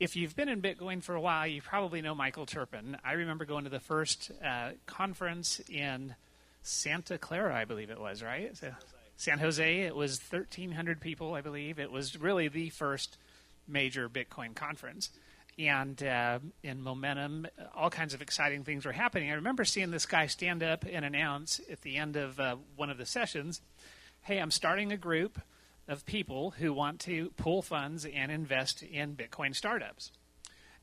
if you've been in Bitcoin for a while, you probably know Michael Terpin. I remember going to the first conference in Santa Clara, I believe it was, right? San Jose. It was 1,300 people, I believe. It was really the first major Bitcoin conference. And in Momentum, all kinds of exciting things were happening. I remember seeing this guy stand up and announce at the end of one of the sessions, hey, I'm starting a group of people who want to pool funds and invest in Bitcoin startups.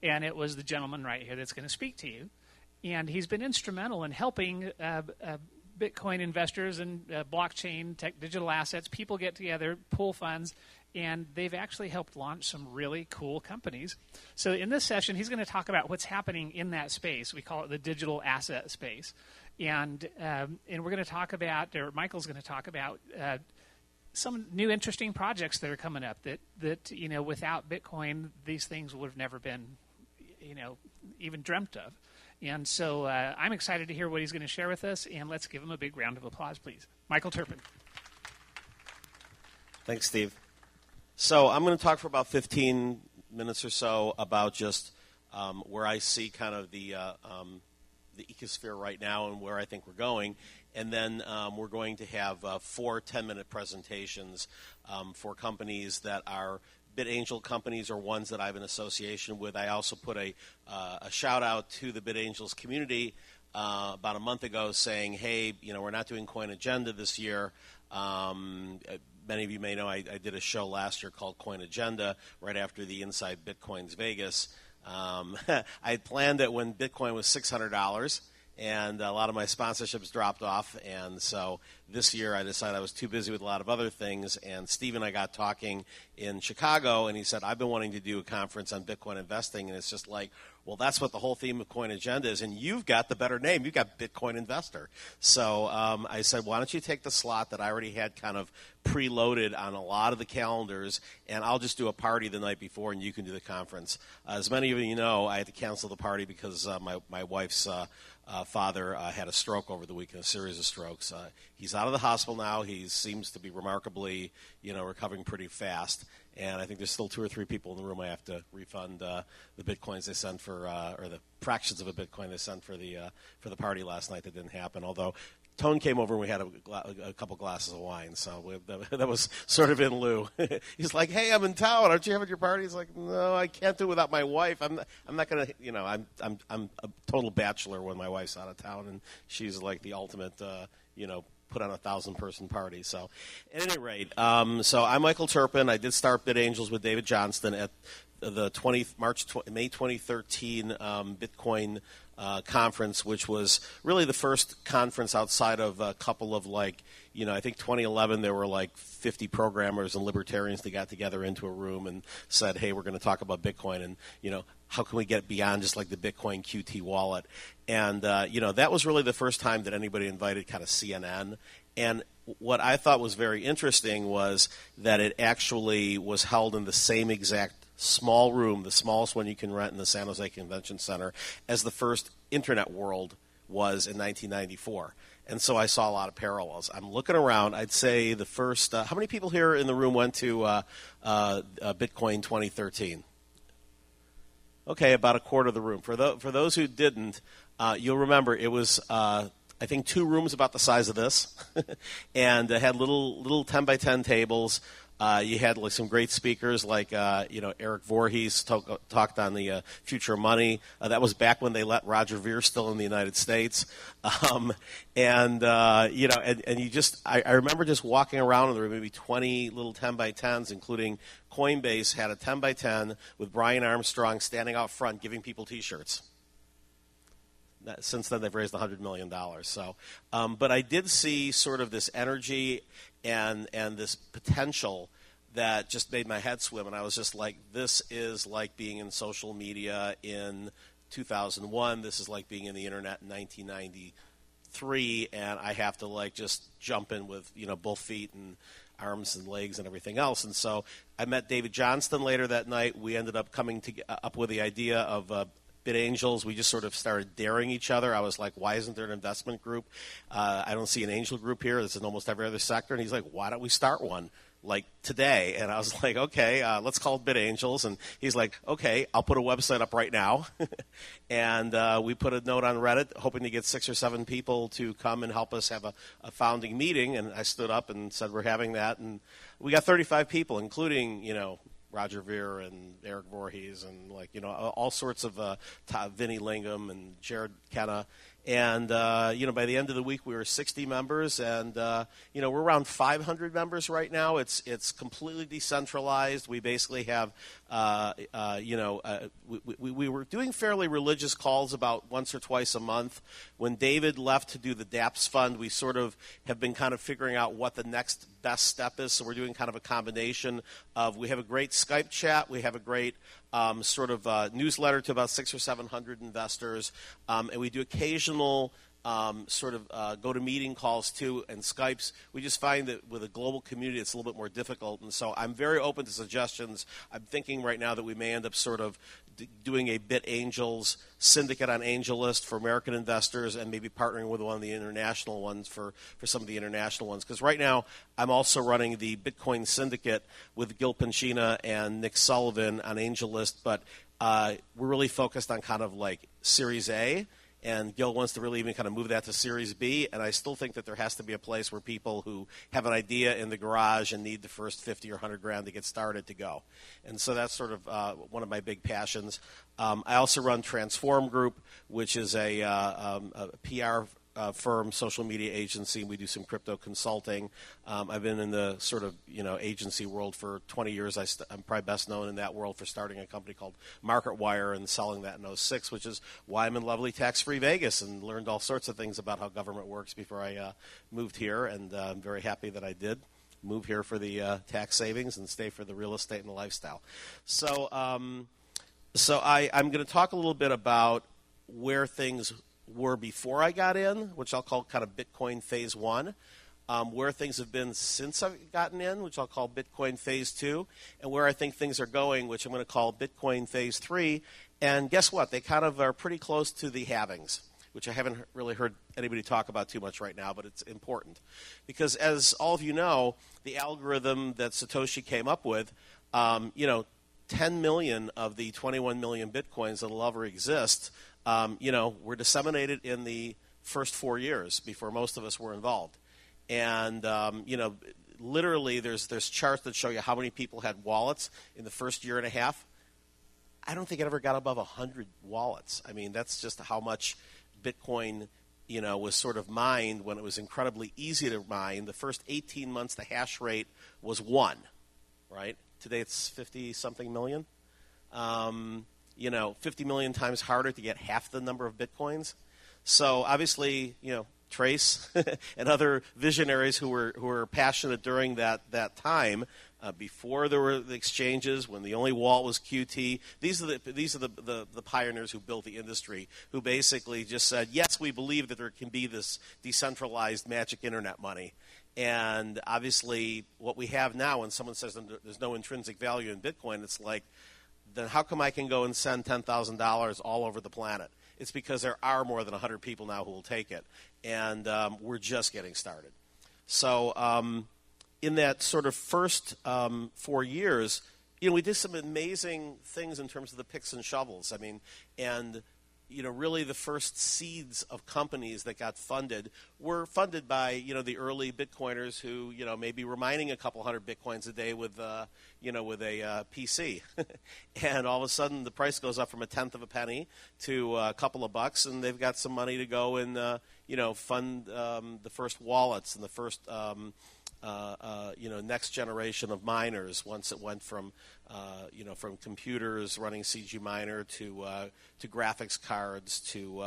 And it was the gentleman right here that's going to speak to you. And he's been instrumental in helping Bitcoin investors and blockchain, tech, digital assets, people get together, pool funds, and they've actually helped launch some really cool companies. So in this session, he's going to talk about what's happening in that space. We call it the digital asset space. And we're going to talk about, or Michael's going to talk about some new interesting projects that are coming up that you know, without Bitcoin, these things would have never been, you know, even dreamt of. And so I'm excited to hear what he's going to share with us, and let's give him a big round of applause, please. Michael Terpin. Thanks, Steve. So I'm going to talk for about 15 minutes or so about just where I see kind of the ecosphere right now and where I think we're going. And then we're going to have 4 10-minute presentations for companies that are BitAngel companies or ones that I have an association with. I also put a shout-out to the BitAngels community about a month ago saying, hey, you know, we're not doing Coin Agenda this year. Many of you may know I did a show last year called Coin Agenda right after the Inside Bitcoins Vegas. I had planned it when Bitcoin was $600, and a lot of my sponsorships dropped off. And so this year I decided I was too busy with a lot of other things. And Steve and I got talking in Chicago, and he said, I've been wanting to do a conference on Bitcoin investing. And it's just like, well, that's what the whole theme of Coin Agenda is. And you've got the better name. You've got Bitcoin Investor. So I said, why don't you take the slot that I already had kind of preloaded on a lot of the calendars, and I'll just do a party the night before, and you can do the conference. As many of you know, I had to cancel the party because my wife's father had a stroke over the weekend, a series of strokes. He's out of the hospital now. He seems to be remarkably, you know, recovering pretty fast. And I think there's still 2 or 3 people in the room I have to refund the bitcoins they sent for, or the fractions of a bitcoin they sent for the party last night that didn't happen. Although Tone came over and we had a couple glasses of wine, so that was sort of in lieu. He's like, "Hey, I'm in town. Aren't you having your party?" He's like, "No, I can't do it without my wife. I'm not gonna, you know, I'm a total bachelor when my wife's out of town, and she's like the ultimate, you know, put on a 1,000-person party." So, at any rate, so I'm Michael Terpin. I did start BitAngels with David Johnston at the May 2013 Bitcoin conference, which was really the first conference outside of a couple of, like, you know, I think 2011 there were like 50 programmers and libertarians that got together into a room and said, hey, we're going to talk about Bitcoin, and, you know, how can we get beyond just like the Bitcoin QT wallet? And, you know, that was really the first time that anybody invited kind of CNN. And what I thought was very interesting was that it actually was held in the same exact small room, the smallest one you can rent in the San Jose Convention Center, as the first Internet World was in 1994. And so I saw a lot of parallels. I'm looking around. I'd say the first how many people here in the room went to Bitcoin 2013? Okay, about a quarter of the room. For those who didn't, you'll remember it was I think 2 rooms about the size of this, and it had little 10 by 10 tables. You had like some great speakers like you know, Eric Voorhees talked on the future of money. That was back when they let Roger Ver still in the United States, and you know, and you just I remember just walking around, and there were maybe 20 little 10 by 10s, including Coinbase had a 10 by 10 with Brian Armstrong standing out front giving people T-shirts. Since then, they've raised $100 million. So, but I did see sort of this energy and this potential that just made my head swim. And I was just like, this is like being in social media in 2001. This is like being in the internet in 1993. And I have to like just jump in with, you know, both feet and arms and legs and everything else. And so I met David Johnston later that night. We ended up coming up with the idea of BitAngels. We just sort of started daring each other. I was like, why isn't there an investment group? I don't see an angel group here. It's in almost every other sector. And he's like, why don't we start one? like today. And I was like, okay, let's call it BitAngels. And he's like, okay, I'll put a website up right now. And we put a note on Reddit hoping to get 6 or 7 people to come and help us have a founding meeting. And I stood up and said, we're having that. And we got 35 people, including, Roger Ver and Eric Voorhees and all sorts of Vinny Lingham and Jared Kenna. And, by the end of the week, we were 60 members, and, we're around 500 members right now. It's completely decentralized. We basically have, we were doing fairly religious calls about once or twice a month. When David left to do the DAPS fund, we sort of have been kind of figuring out what the next best step is. So we're doing kind of a combination of, we have a great Skype chat, we have a great newsletter to about 600 or 700 investors, and we do occasional go-to-meeting calls too and Skypes. We just find that with a global community, it's a little bit more difficult, and so I'm very open to suggestions. I'm thinking right now that we may end up sort of doing a BitAngels syndicate on AngelList for American investors and maybe partnering with one of the international ones for some of the international ones. Because right now, I'm also running the Bitcoin syndicate with Gil Pinchina and Nick Sullivan on AngelList, but we're really focused on kind of like Series A. And Gil wants to really even kind of move that to Series B, and I still think that there has to be a place where people who have an idea in the garage and need the first 50 or 100 grand to get started to go. And so that's sort of one of my big passions. I also run Transform Group, which is a PR firm, social media agency. We do some crypto consulting. I've been in the sort of agency world for 20 years. I'm probably best known in that world for starting a company called MarketWire and selling that in '06, which is why I'm in lovely tax-free Vegas and learned all sorts of things about how government works before I moved here, and I'm very happy that I did move here for the tax savings and stay for the real estate and the lifestyle. So, I'm going to talk a little bit about where things were before I got in, which I'll call kind of Bitcoin Phase 1, where things have been since I've gotten in, which I'll call Bitcoin Phase 2, and where I think things are going, which I'm going to call Bitcoin Phase 3. And guess what? They kind of are pretty close to the halvings, which I haven't really heard anybody talk about too much right now, but it's important. Because as all of you know, the algorithm that Satoshi came up with, 10 million of the 21 million Bitcoins that will ever exist were disseminated in the first 4 years before most of us were involved. And, literally there's charts that show you how many people had wallets in the first year and a half. I don't think it ever got above 100 wallets. I mean, that's just how much Bitcoin, was sort of mined when it was incredibly easy to mine. The first 18 months, the hash rate was 1, right? Today it's 50-something million. 50 million times harder to get half the number of Bitcoins. So obviously, Trace and other visionaries who were passionate during that time, before there were the exchanges, when the only wallet was QT. These are the pioneers who built the industry, who basically just said, yes, we believe that there can be this decentralized magic internet money. And obviously, what we have now, when someone says there's no intrinsic value in Bitcoin, it's like, then how come I can go and send $10,000 all over the planet? It's because there are more than 100 people now who will take it, and we're just getting started. So in that sort of first 4 years, we did some amazing things in terms of the picks and shovels. I mean, and really the first seeds of companies that got funded were funded by, the early Bitcoiners who, maybe were mining a couple hundred Bitcoins a day with a PC. And all of a sudden the price goes up from a tenth of a penny to a couple of bucks, and they've got some money to go and, fund the first wallets and the first next generation of miners. Once it went from computers running CG Miner to graphics cards to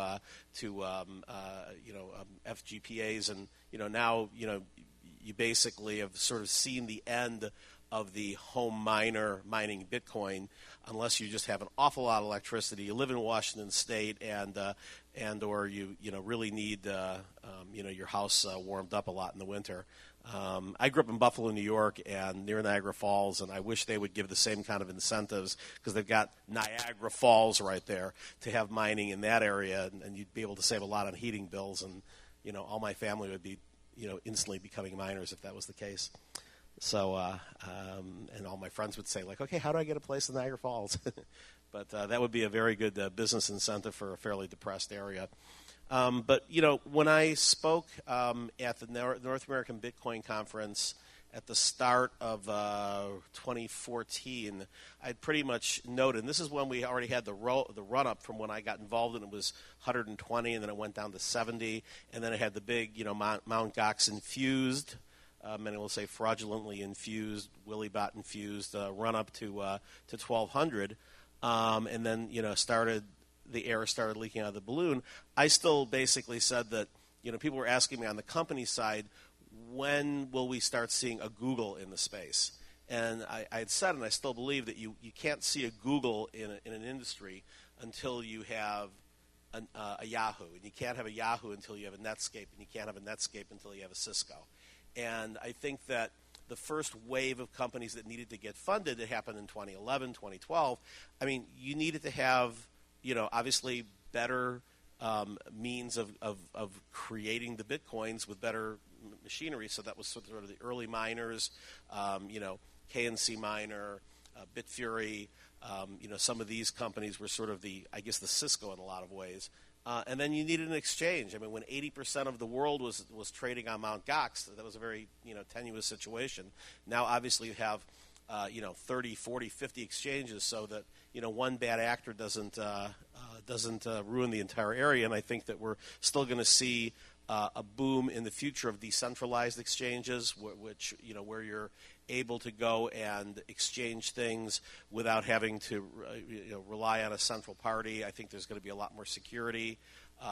FGPAs, and now you basically have sort of seen the end of the home miner mining Bitcoin, unless you just have an awful lot of electricity, you live in Washington State, and or you really need your house warmed up a lot in the winter. I grew up in Buffalo, New York, and near Niagara Falls, and I wish they would give the same kind of incentives, because they've got Niagara Falls right there, to have mining in that area, and you'd be able to save a lot on heating bills, and all my family would be instantly becoming miners if that was the case. So, and all my friends would say, like, okay, how do I get a place in Niagara Falls? But that would be a very good business incentive for a fairly depressed area. But, when I spoke at the North American Bitcoin Conference at the start of 2014, I'd pretty much noted, and this is when we already had the run-up from when I got involved, and it was 120, and then it went down to 70, and then it had the big, Mt. Gox infused, many will say fraudulently infused, Willybot infused, run up to 1,200, and then the air started leaking out of the balloon. I still basically said that people were asking me on the company side, when will we start seeing a Google in the space? And I had said, and I still believe, that you can't see a Google in an industry until you have a Yahoo, and you can't have a Yahoo until you have a Netscape, and you can't have a Netscape until you have a Cisco. And I think that the first wave of companies that needed to get funded, it happened in 2011, 2012. I mean, you needed to have, obviously better means of creating the Bitcoins with better machinery. So that was sort of the early miners, KNC Miner, Bitfury. Some of these companies were sort of the Cisco in a lot of ways. And then you needed an exchange. I mean, when 80% of the world was trading on Mt. Gox, that was a very tenuous situation. Now, obviously, you have 30, 40, 50 exchanges, so that one bad actor doesn't ruin the entire area. And I think that we're still going to see a boom in the future of decentralized exchanges, which where you're able to go and exchange things without having to rely on a central party. I think there's going to be a lot more security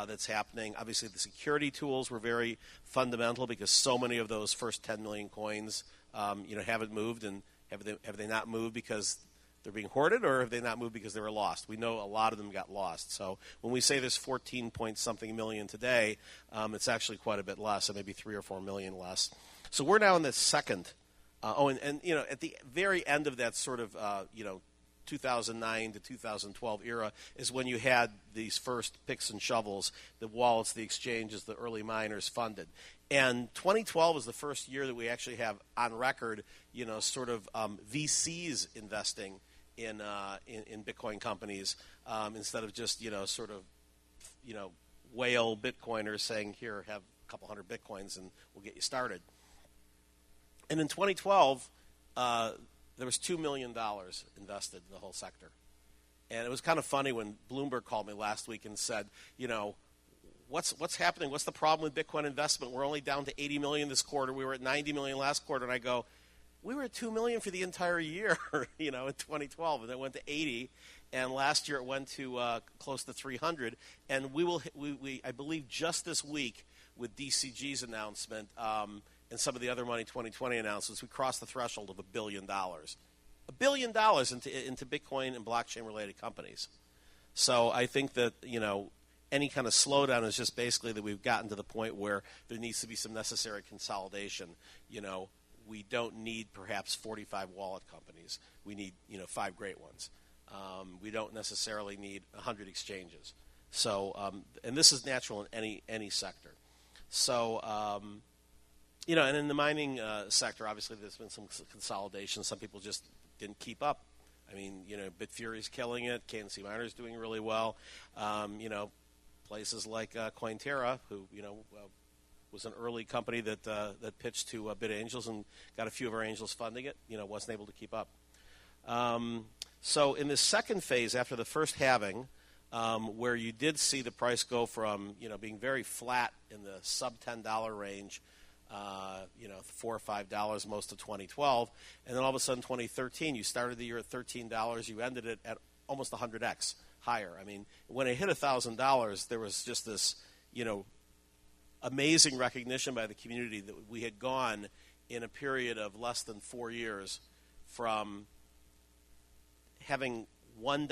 that's happening. Obviously, the security tools were very fundamental because so many of those first 10 million coins haven't moved. And have they not moved because they're being hoarded, or have they not moved because they were lost? We know a lot of them got lost. So when we say there's 14-point-something million today, it's actually quite a bit less, so maybe 3 or 4 million less. So we're now in the second. And at the very end of that sort of 2009 to 2012 era is when you had these first picks and shovels, the wallets, the exchanges, the early miners funded. And 2012 is the first year that we actually have on record, VCs investing in Bitcoin companies instead of just whale Bitcoiners saying, here, have a couple hundred Bitcoins and we'll get you started. And in 2012, there was $2 million invested in the whole sector. And it was kind of funny when Bloomberg called me last week and said, what's happening? What's the problem with Bitcoin investment? We're only down to 80 million this quarter. We were at 90 million last quarter. And I go, we were at 2 million for the entire year, in 2012, and it went to 80. And last year it went to close to 300. And we I believe just this week with DCG's announcement and some of the other Money 2020 announcements, we crossed the threshold of $1 billion. $1 billion into Bitcoin and blockchain-related companies. So I think that, any kind of slowdown is just basically that we've gotten to the point where there needs to be some necessary consolidation. We don't need perhaps 45 wallet companies. We need, 5 great ones. We don't necessarily need 100 exchanges. So, and this is natural in any sector. So, and in the mining sector, obviously there's been some consolidation. Some people just didn't keep up. I mean, Bitfury's killing it. KNC Miner's doing really well. Places like Cointerra, who was an early company that pitched to BitAngels and got a few of our angels funding it, wasn't able to keep up. So in this second phase, after the first halving, where you did see the price go from being very flat in the sub $10 range, $4 or $5 most of 2012, and then all of a sudden 2013, you started the year at $13, you ended it at almost 100x higher. I mean, when it hit $1,000, there was just this, amazing recognition by the community that we had gone in a period of less than 4 years from having $1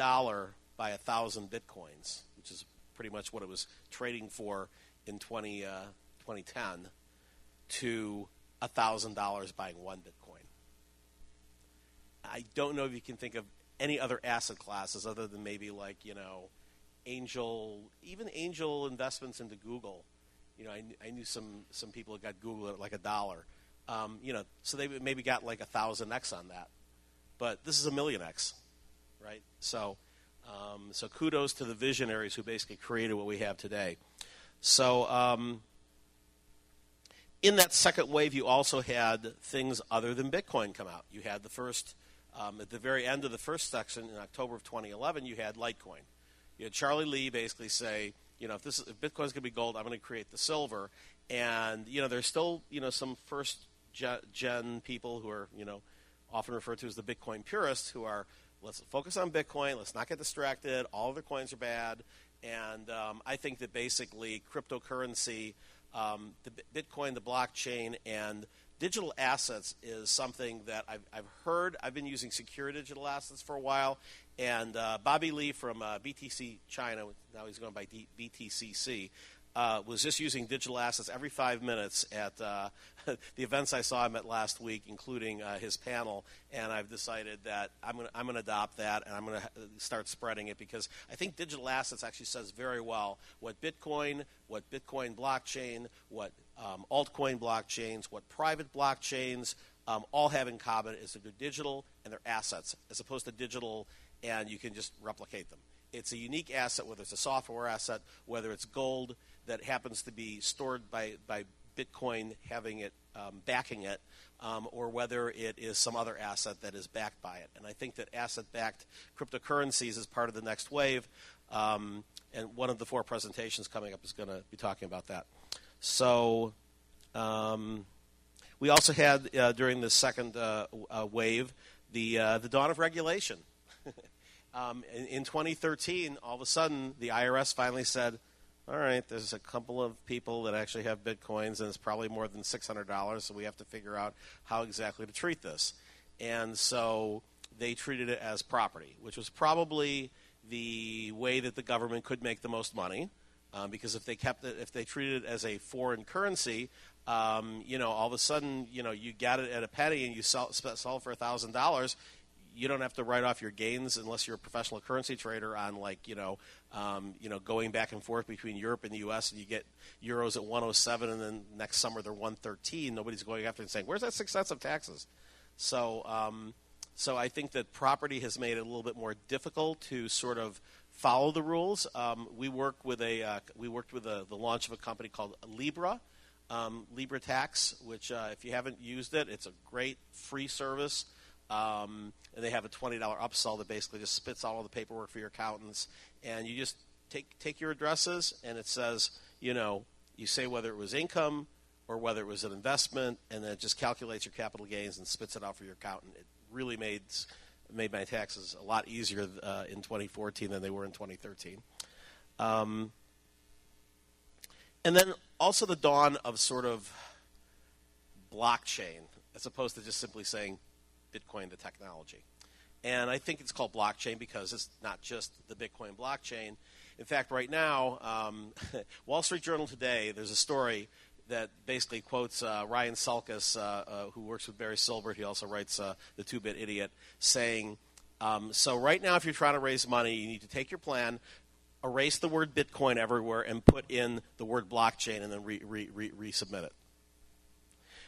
by 1,000 Bitcoins, which is pretty much what it was trading for in 2010, to $1,000 buying 1 Bitcoin. I don't know if you can think of any other asset classes other than maybe like, angel investments into Google. I knew some people that got Google at like $1. So they maybe got like 1,000x on that, but this is 1,000,000x, right? So kudos to the visionaries who basically created what we have today. So in that second wave, you also had things other than Bitcoin come out. You had the first, at the very end of the first section in October of 2011, you had Litecoin. You had Charlie Lee basically say, if Bitcoin's going to be gold, I'm going to create the silver. And, there's still, some first gen people who are, often referred to as the Bitcoin purists who are, let's focus on Bitcoin, let's not get distracted, all other coins are bad. And I think that basically cryptocurrency, the Bitcoin, the blockchain, and digital assets is something that I've heard. I've been using secure digital assets for a while. And Bobby Lee from BTC China, now he's going by BTCC, was just using digital assets every 5 minutes at the events I saw him at last week, including his panel. And I've decided that I'm going to adopt that, and I'm going to start spreading it, because I think digital assets actually says very well what Bitcoin blockchain, what altcoin blockchains, what private blockchains all have in common is that they're digital and they're assets, as opposed to digital and you can just replicate them. It's a unique asset, whether it's a software asset, whether it's gold that happens to be stored by Bitcoin having it, backing it, or whether it is some other asset that is backed by it. And I think that asset-backed cryptocurrencies is part of the next wave, and one of the 4 presentations coming up is going to be talking about that. So we also had, during the second wave, the dawn of regulation. In 2013, all of a sudden, the IRS finally said, all right, there's a couple of people that actually have Bitcoins, and it's probably more than $600, so we have to figure out how exactly to treat this. And so they treated it as property, which was probably the way that the government could make the most money, because if they treated it as a foreign currency, all of a sudden, you got it at a penny and you sell for $1,000. You don't have to write off your gains unless you're a professional currency trader on going back and forth between Europe and the U.S. and you get euros at 107 and then next summer they're 113. Nobody's going after and saying, "Where's that 6 cents of taxes?" So I think that property has made it a little bit more difficult to sort of follow the rules. We worked with the launch of a company called Libra Tax, which if you haven't used it, it's a great free service. And they have a $20 upsell that basically just spits out all the paperwork for your accountants, and you just take your addresses, and it says, you say whether it was income or whether it was an investment, and then it just calculates your capital gains and spits it out for your accountant. It really made my taxes a lot easier in 2014 than they were in 2013. And then also the dawn of sort of blockchain, as opposed to just simply saying Bitcoin, the technology. And I think it's called blockchain because it's not just the Bitcoin blockchain. In fact, right now, Wall Street Journal today, there's a story that basically quotes Ryan Selkis, who works with Barry Silbert. He also writes The 2-Bit Idiot, saying, so right now if you're trying to raise money, you need to take your plan, erase the word Bitcoin everywhere, and put in the word blockchain and then resubmit it.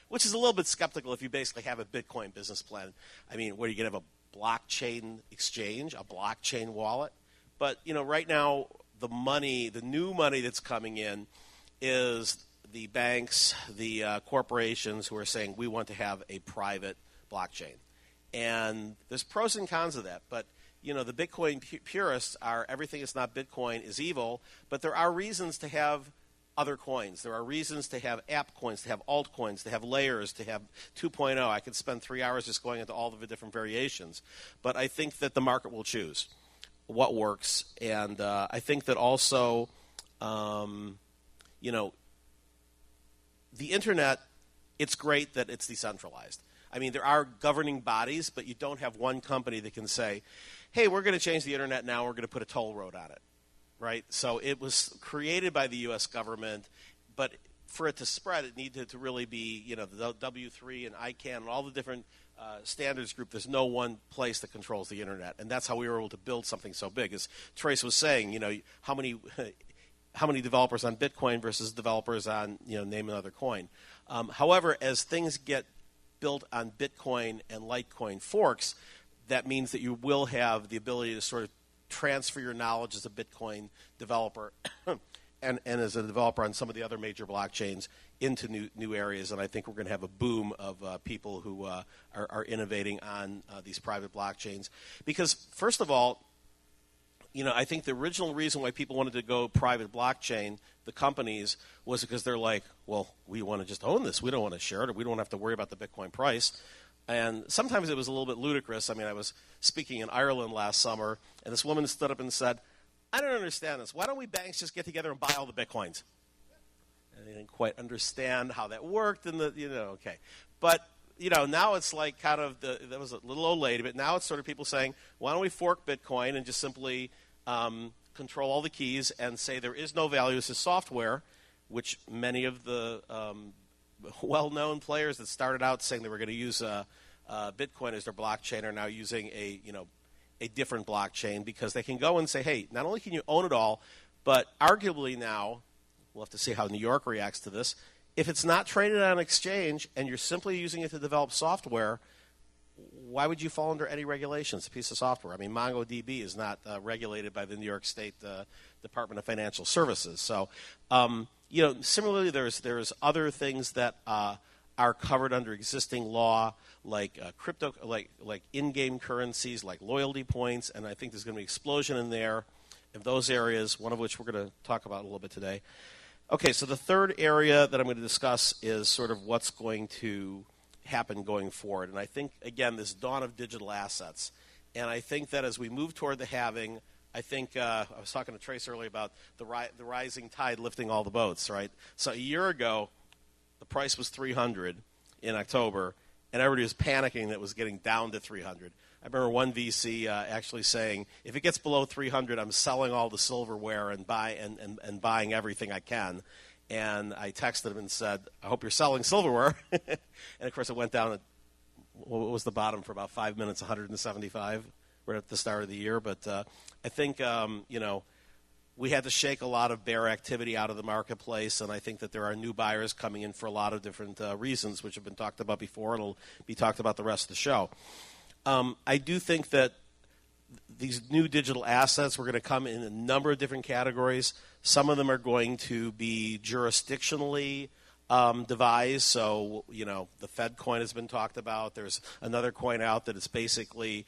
Which is a little bit skeptical if you basically have a Bitcoin business plan. I mean, what, are you going to have a blockchain exchange, a blockchain wallet? But, right now, the new money that's coming in is the banks, the corporations who are saying we want to have a private blockchain. And there's pros and cons of that. But, the Bitcoin purists are everything that's not Bitcoin is evil, but there are reasons to have other coins. There are reasons to have app coins, to have altcoins, to have layers, to have 2.0. I could spend 3 hours just going into all of the different variations. But I think that the market will choose what works. And I think that also, the Internet, it's great that it's decentralized. I mean, there are governing bodies, but you don't have one company that can say, hey, we're going to change the Internet now, we're going to put a toll road on it. Right, so it was created by the U.S. government, but for it to spread, it needed to really be, the W3 and ICANN and all the different standards group. There's no one place that controls the Internet, and that's how we were able to build something so big. As Trace was saying, how many developers on Bitcoin versus developers on, name another coin. However, as things get built on Bitcoin and Litecoin forks, that means that you will have the ability to sort of transfer your knowledge as a Bitcoin developer and as a developer on some of the other major blockchains into new areas. And I think we're going to have a boom of people who are innovating on these private blockchains. Because, first of all, I think the original reason why people wanted to go private blockchain, the companies, was because they're like, well, we want to just own this. We don't want to share it, or we don't have to worry about the Bitcoin price. And sometimes it was a little bit ludicrous. I mean, I was speaking in Ireland last summer, and this woman stood up and said, I don't understand this. Why don't we banks just get together and buy all the Bitcoins? And they didn't quite understand how that worked, and okay. But, now it's like kind of, that was a little old lady, but now it's sort of people saying, why don't we fork Bitcoin and just simply control all the keys and say there is no value. This is software, which many of the well-known players that started out saying they were going to use Bitcoin as their blockchain are now using a different blockchain, because they can go and say, hey, not only can you own it all, but arguably now, we'll have to see how New York reacts to this, if it's not traded on an exchange and you're simply using it to develop software, why would you fall under any regulations? It's a piece of software. I mean, MongoDB is not regulated by the New York State Department of Financial Services. So, similarly, there's other things that are covered under existing law, like crypto, like in-game currencies, like loyalty points, and I think there's going to be an explosion in those areas, one of which we're going to talk about a little bit today. Okay, so the third area that I'm going to discuss is sort of what's going to happen going forward. And I think, again, this dawn of digital assets. And I think that as we move toward the halving, I think I was talking to Trace earlier about the rising tide lifting all the boats, right? So a year ago, the price was 300 in October, and everybody was panicking that it was getting down to 300. I remember one VC actually saying, if it gets below 300, I'm selling all the silverware and buying everything I can. And I texted him and said, I hope you're selling silverware. And, of course, it went down at, what was the bottom for about 5 minutes, 175, right at the start of the year. But I think, we had to shake a lot of bear activity out of the marketplace, and I think that there are new buyers coming in for a lot of different reasons, which have been talked about before and will be talked about the rest of the show. I do think that these new digital assets were going to come in a number of different categories. Some of them are going to be jurisdictionally devised. So, the Fed coin has been talked about. There's another coin out that is basically,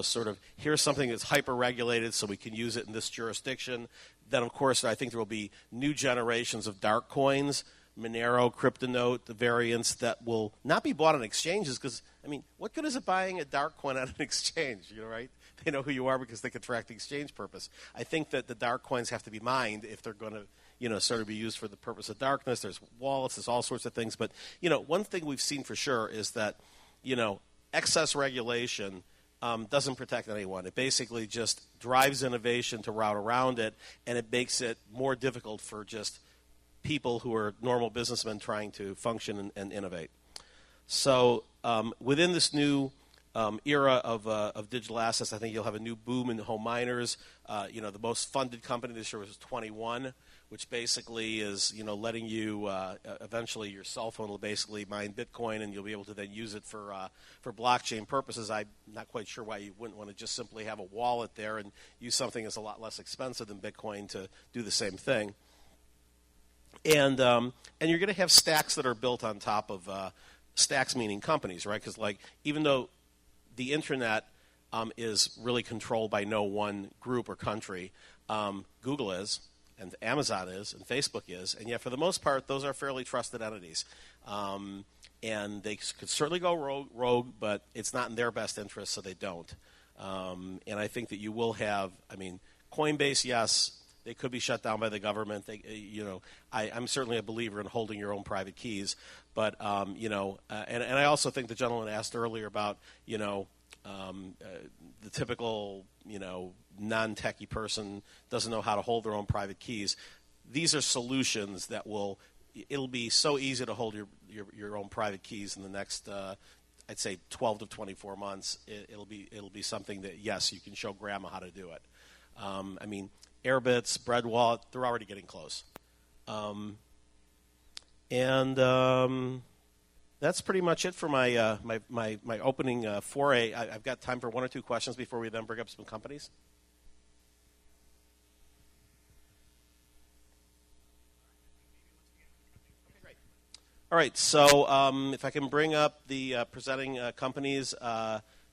sort of, here's something that's hyper-regulated so we can use it in this jurisdiction. Then, of course, I think there will be new generations of dark coins, Monero, Cryptonote, the variants that will not be bought on exchanges because, what good is it buying a dark coin on an exchange, right? They know who you are because they can track the exchange purpose. I think that the dark coins have to be mined if they're going to, sort of be used for the purpose of darkness. There's wallets, there's all sorts of things. But, one thing we've seen for sure is that, excess regulation doesn't protect anyone. It basically just drives innovation to route around it, and it makes it more difficult for just people who are normal businessmen trying to function and innovate. So within this new era of digital assets, I think you'll have a new boom in home miners. The most funded company this year was 21, which basically is, letting you eventually your cell phone will basically mine Bitcoin, and you'll be able to then use it for blockchain purposes. I'm not quite sure why you wouldn't want to just simply have a wallet there and use something that's a lot less expensive than Bitcoin to do the same thing. And you're going to have stacks that are built on top of stacks, meaning companies, right? Because even though the internet is really controlled by no one group or country, Google is, and Amazon is, and Facebook is, and yet for the most part, those are fairly trusted entities. And they could certainly go rogue, but it's not in their best interest, so they don't. And I think that you will have, Coinbase, yes, they could be shut down by the government. I'm certainly a believer in holding your own private keys. But, and I also think the gentleman asked earlier about, the typical, non-techie person doesn't know how to hold their own private keys. These are solutions that it'll be so easy to hold your own private keys in the next, I'd say 12 to 24 months. It'll be something that, yes, you can show grandma how to do it. Airbits, Bread Wallet, they're already getting close. And that's pretty much it for my my opening foray. I've got time for one or two questions before we then bring up some companies. All right, so if I can bring up the presenting companies,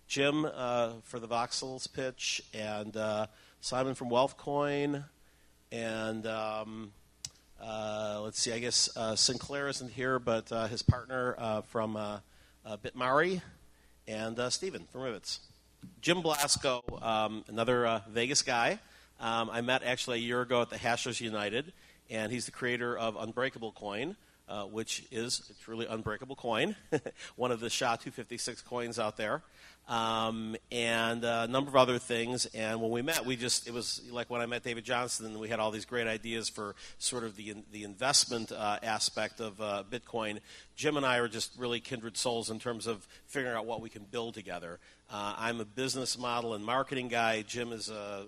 Jim for the Voxels pitch, and Simon from WealthCoin, and let's see, I guess Sinclair isn't here, but his partner from Bitmari, and Stephen from Rivets. Jim Blasco, another Vegas guy. I met actually a year ago at the Hashers United, and he's the creator of Unbreakable Coin, which is a truly unbreakable coin, one of the SHA-256 coins out there, and a number of other things. And when we met, it was like when I met David Johnson, we had all these great ideas for sort of the investment aspect of Bitcoin. Jim and I are just really kindred souls in terms of figuring out what we can build together. I'm a business model and marketing guy. Jim is an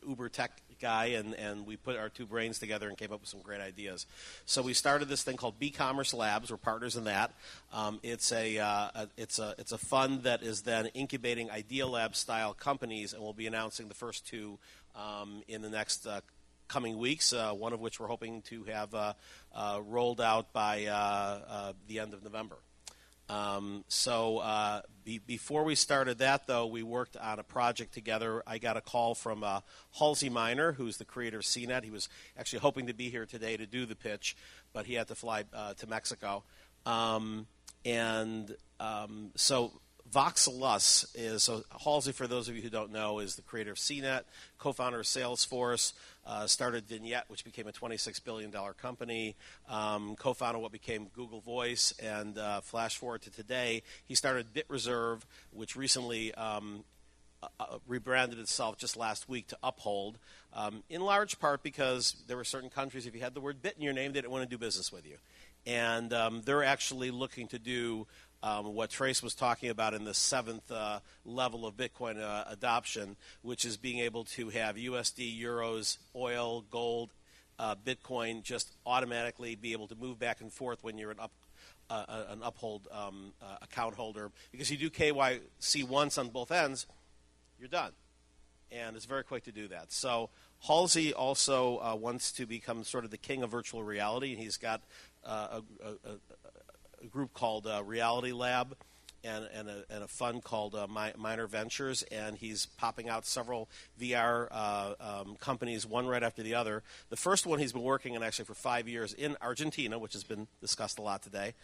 Uber tech guy, and we put our two brains together and came up with some great ideas. So we started this thing called B-Commerce Labs. We're partners in that. It's a fund that is then incubating Idea Lab style companies, and we'll be announcing the first two in the next coming weeks. One of which we're hoping to have rolled out by the end of November. Before we started that, though, we worked on a project together. I got a call from Halsey Miner, who's the creator of CNET. He was actually hoping to be here today to do the pitch, but he had to fly to Mexico. So Voxelus is, so Halsey, for those of you who don't know, is the creator of CNET, co-founder of Salesforce, started Vignette, which became a $26 billion company, co-founded what became Google Voice, and flash forward to today, he started BitReserve, which recently rebranded itself just last week to Uphold, in large part because there were certain countries, if you had the word bit in your name, they didn't want to do business with you. And they're actually looking to do what Trace was talking about in the seventh level of Bitcoin adoption, which is being able to have USD, euros, oil, gold, Bitcoin just automatically be able to move back and forth when you're an Uphold account holder. Because you do KYC once on both ends, you're done. And it's very quick to do that. So Halsey also wants to become sort of the king of virtual reality, and he's got a group called Reality Lab and a fund called Minor Ventures, and he's popping out several VR companies, one right after the other. The first one he's been working on actually for 5 years in Argentina, which has been discussed a lot today,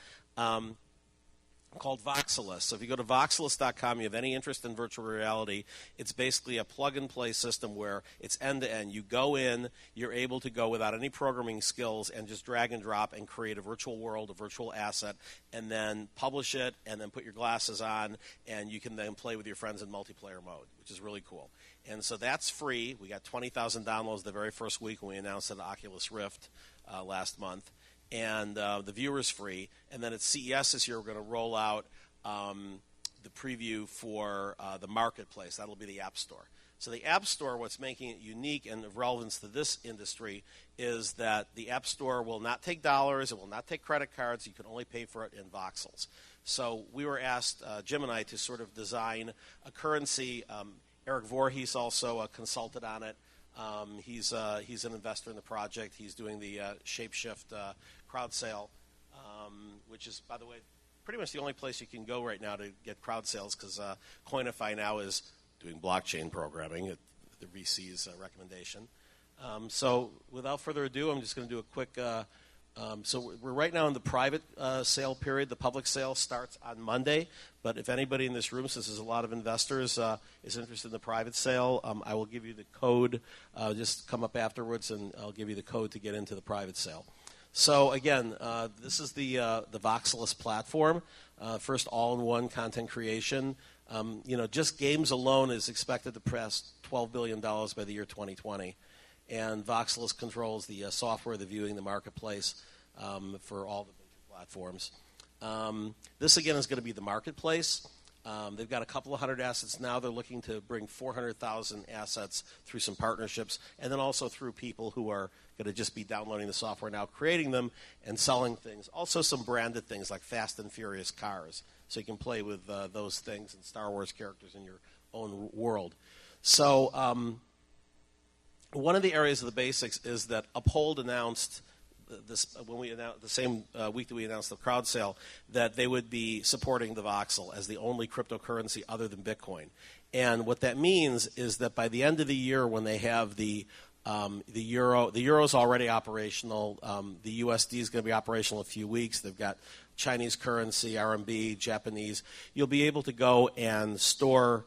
called Voxelus. So if you go to Voxelus.com, you have any interest in virtual reality, it's basically a plug-and-play system where it's end-to-end. You go in, you're able to go without any programming skills and just drag and drop and create a virtual world, a virtual asset, and then publish it, and then put your glasses on, and you can then play with your friends in multiplayer mode, which is really cool. And so that's free. We got 20,000 downloads the very first week when we announced an Oculus Rift last month. And the viewer's free. And then at CES this year, we're going to roll out the preview for the marketplace. That'll be the App Store. So the App Store, what's making it unique and of relevance to this industry is that the App Store will not take dollars. It will not take credit cards. You can only pay for it in voxels. So we were asked, Jim and I, to sort of design a currency. Eric Voorhees also consulted on it. He's an investor in the project. He's doing the Shapeshift crowd sale, which is, by the way, pretty much the only place you can go right now to get crowd sales because Coinify now is doing blockchain programming at the VC's recommendation. So without further ado, I'm just going to do a quick so we're right now in the private sale period. The public sale starts on Monday. But if anybody in this room, since there's a lot of investors, is interested in the private sale, I will give you the code. Just come up afterwards, and I'll give you the code to get into the private sale. So again, this is the Voxelus platform. First all-in-one content creation. Just games alone is expected to press $12 billion by the year 2020. And Voxelus controls the software, the viewing, the marketplace for all the major platforms. This, again, is going to be the marketplace. They've got a couple of hundred assets now. They're looking to bring 400,000 assets through some partnerships, and then also through people who are going to just be downloading the software now, creating them, and selling things. Also some branded things like Fast and Furious cars, so you can play with those things and Star Wars characters in your own world. So one of the areas of the basics is that Uphold announced this when we announced the same week that we announced the crowd sale that they would be supporting the voxel as the only cryptocurrency other than Bitcoin. And what that means is that by the end of the year, when they have the euro is already operational. The USD is going to be operational in a few weeks. They've got Chinese currency, RMB, Japanese. You'll be able to go and store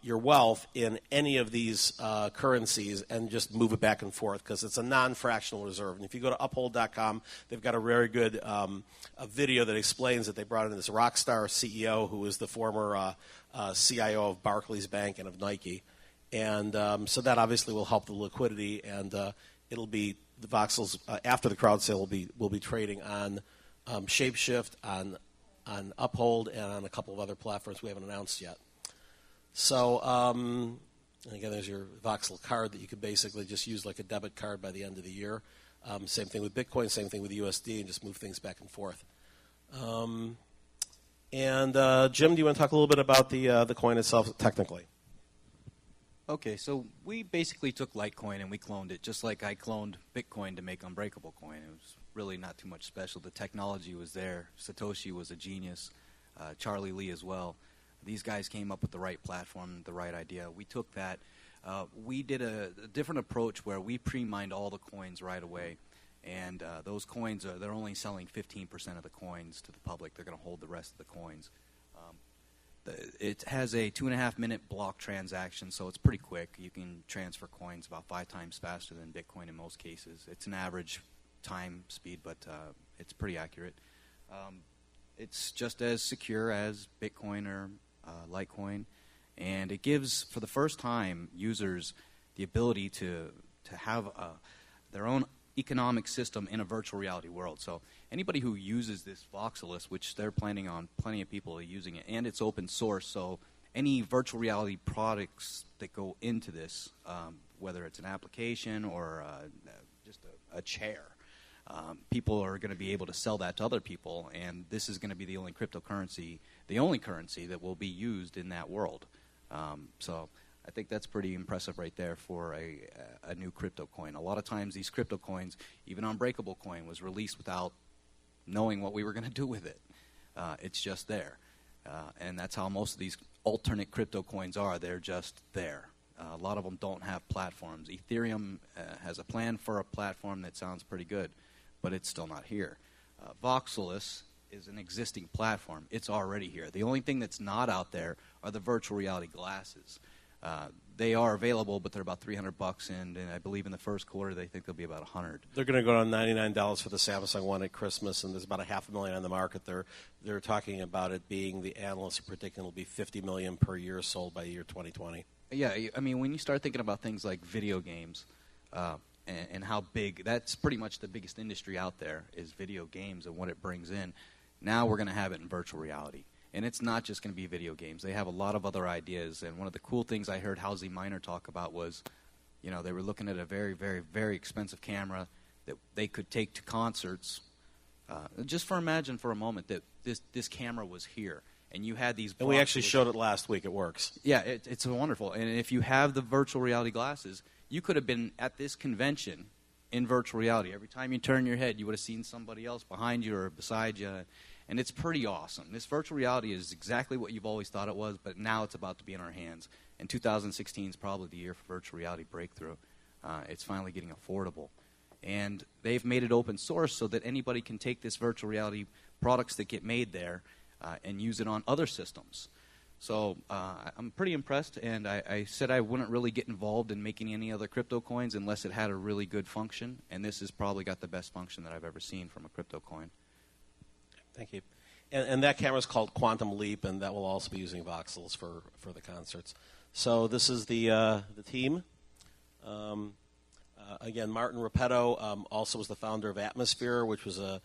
your wealth in any of these currencies and just move it back and forth because it's a non-fractional reserve. And if you go to Uphold.com, they've got a very good a video that explains that they brought in this rock star CEO who is the former CIO of Barclays Bank and of Nike. And so that obviously will help the liquidity, and it'll be the voxels after the crowd sale will be trading on Shapeshift, on Uphold, and on a couple of other platforms we haven't announced yet. So, and again, there's your voxel card that you could basically just use like a debit card by the end of the year. Same thing with Bitcoin, same thing with USD, and just move things back and forth. And Jim, do you want to talk a little bit about the coin itself technically? Okay, so we basically took Litecoin and we cloned it, just like I cloned Bitcoin to make Unbreakable Coin. It was really not too much special. The technology was there. Satoshi was a genius. Charlie Lee as well. These guys came up with the right platform, the right idea. We took that. We did a different approach where we pre-mined all the coins right away. And those coins, they're only selling 15% of the coins to the public. They're going to hold the rest of the coins. It has a 2.5-minute block transaction, so it's pretty quick. You can transfer coins about 5 times faster than Bitcoin in most cases. It's an average time speed, but it's pretty accurate. It's just as secure as Bitcoin or Litecoin, and it gives, for the first time, users the ability to have their own economic system in a virtual reality world. So anybody who uses this voxelist, which they're planning on plenty of people are using it, and it's open source, so any virtual reality products that go into this, whether it's an application or just a chair, people are going to be able to sell that to other people, and this is going to be the only cryptocurrency, the only currency that will be used in that world. So I think that's pretty impressive right there for a new crypto coin. A lot of times these crypto coins, even Unbreakable Coin, was released without knowing what we were going to do with it. It's just there. And that's how most of these alternate crypto coins are. They're just there. A lot of them don't have platforms. Ethereum has a plan for a platform that sounds pretty good, but it's still not here. Voxelist is an existing platform. It's already here. The only thing that's not out there are the virtual reality glasses. They are available, but they're about $300, and I believe in the first quarter they think they'll be about $100. They're going to go on $99 for the Samsung one at Christmas, and there's about 500,000 on the market. They're talking about it being, the analysts are predicting it'll be 50 million per year sold by the year 2020. Yeah, I mean, when you start thinking about things like video games and how big, that's pretty much the biggest industry out there is video games and what it brings in. Now we're going to have it in virtual reality. And it's not just going to be video games. They have a lot of other ideas. And one of the cool things I heard Halsey Miner talk about was, you know, they were looking at a very, very, very expensive camera that they could take to concerts. Just imagine for a moment that this camera was here. And you had these... And we actually showed it last week. It works. Yeah, it's wonderful. And if you have the virtual reality glasses, you could have been at this convention in virtual reality. Every time you turn your head, you would have seen somebody else behind you or beside you. And it's pretty awesome. This virtual reality is exactly what you've always thought it was, but now it's about to be in our hands. And 2016 is probably the year for virtual reality breakthrough. It's finally getting affordable. And they've made it open source so that anybody can take this virtual reality products that get made there and use it on other systems. So I'm pretty impressed, and I said I wouldn't really get involved in making any other crypto coins unless it had a really good function, and this has probably got the best function that I've ever seen from a crypto coin. Thank you. And that camera is called Quantum Leap, and that will also be using voxels for the concerts. So this is the team. Again, Martin Repetto also was the founder of Atmosphere, which was a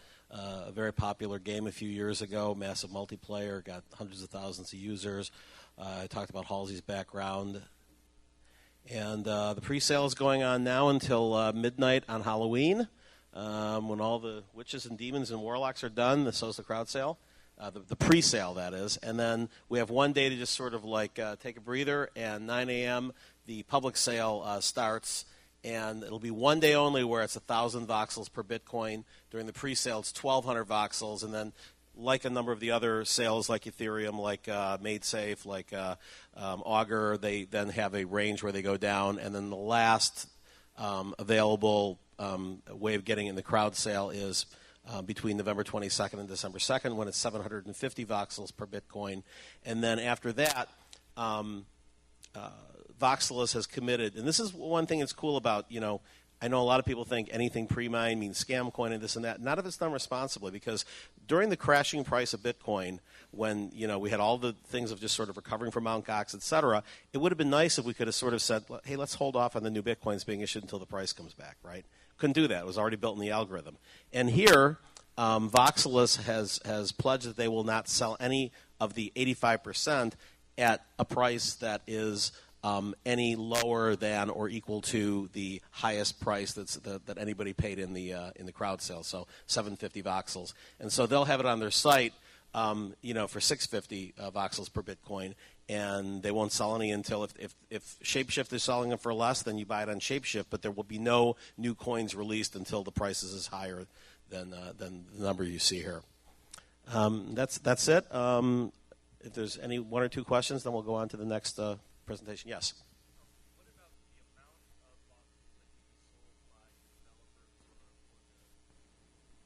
very popular game a few years ago, massive multiplayer, got hundreds of thousands of users. I talked about Halsey's background. And the pre-sale is going on now until midnight on Halloween, when all the witches and demons and warlocks are done. So is the crowd sale, the pre-sale, that is. And then we have one day to just sort of like take a breather, and 9 a.m. the public sale starts. And it'll be one day only where it's 1,000 voxels per Bitcoin. During the pre-sale, it's 1,200 voxels. And then, like a number of the other sales, like Ethereum, like MadeSafe, like Augur, they then have a range where they go down. And then the last available way of getting in the crowd sale is between November 22nd and December 2nd, when it's 750 voxels per Bitcoin. And then after that, Voxelis has committed, and this is one thing that's cool about, I know a lot of people think anything pre-mine means scam coin and this and that. Not if it's done responsibly, because during the crashing price of Bitcoin, when we had all the things of just sort of recovering from Mt. Gox, et cetera, it would have been nice if we could have sort of said, hey, let's hold off on the new Bitcoins being issued until the price comes back, right? Couldn't do that. It was already built in the algorithm. And here, Voxelis has pledged that they will not sell any of the 85% at a price that is any lower than or equal to the highest price that anybody paid in the crowd sale, so 750 voxels. And so they'll have it on their site, for 650 voxels per Bitcoin, and they won't sell any until if Shapeshift is selling them for less, then you buy it on Shapeshift, but there will be no new coins released until the price is higher than the number you see here. That's it. If there's any one or two questions, then we'll go on to the next presentation. Yes. What about the amount of boxes that can be sold by developers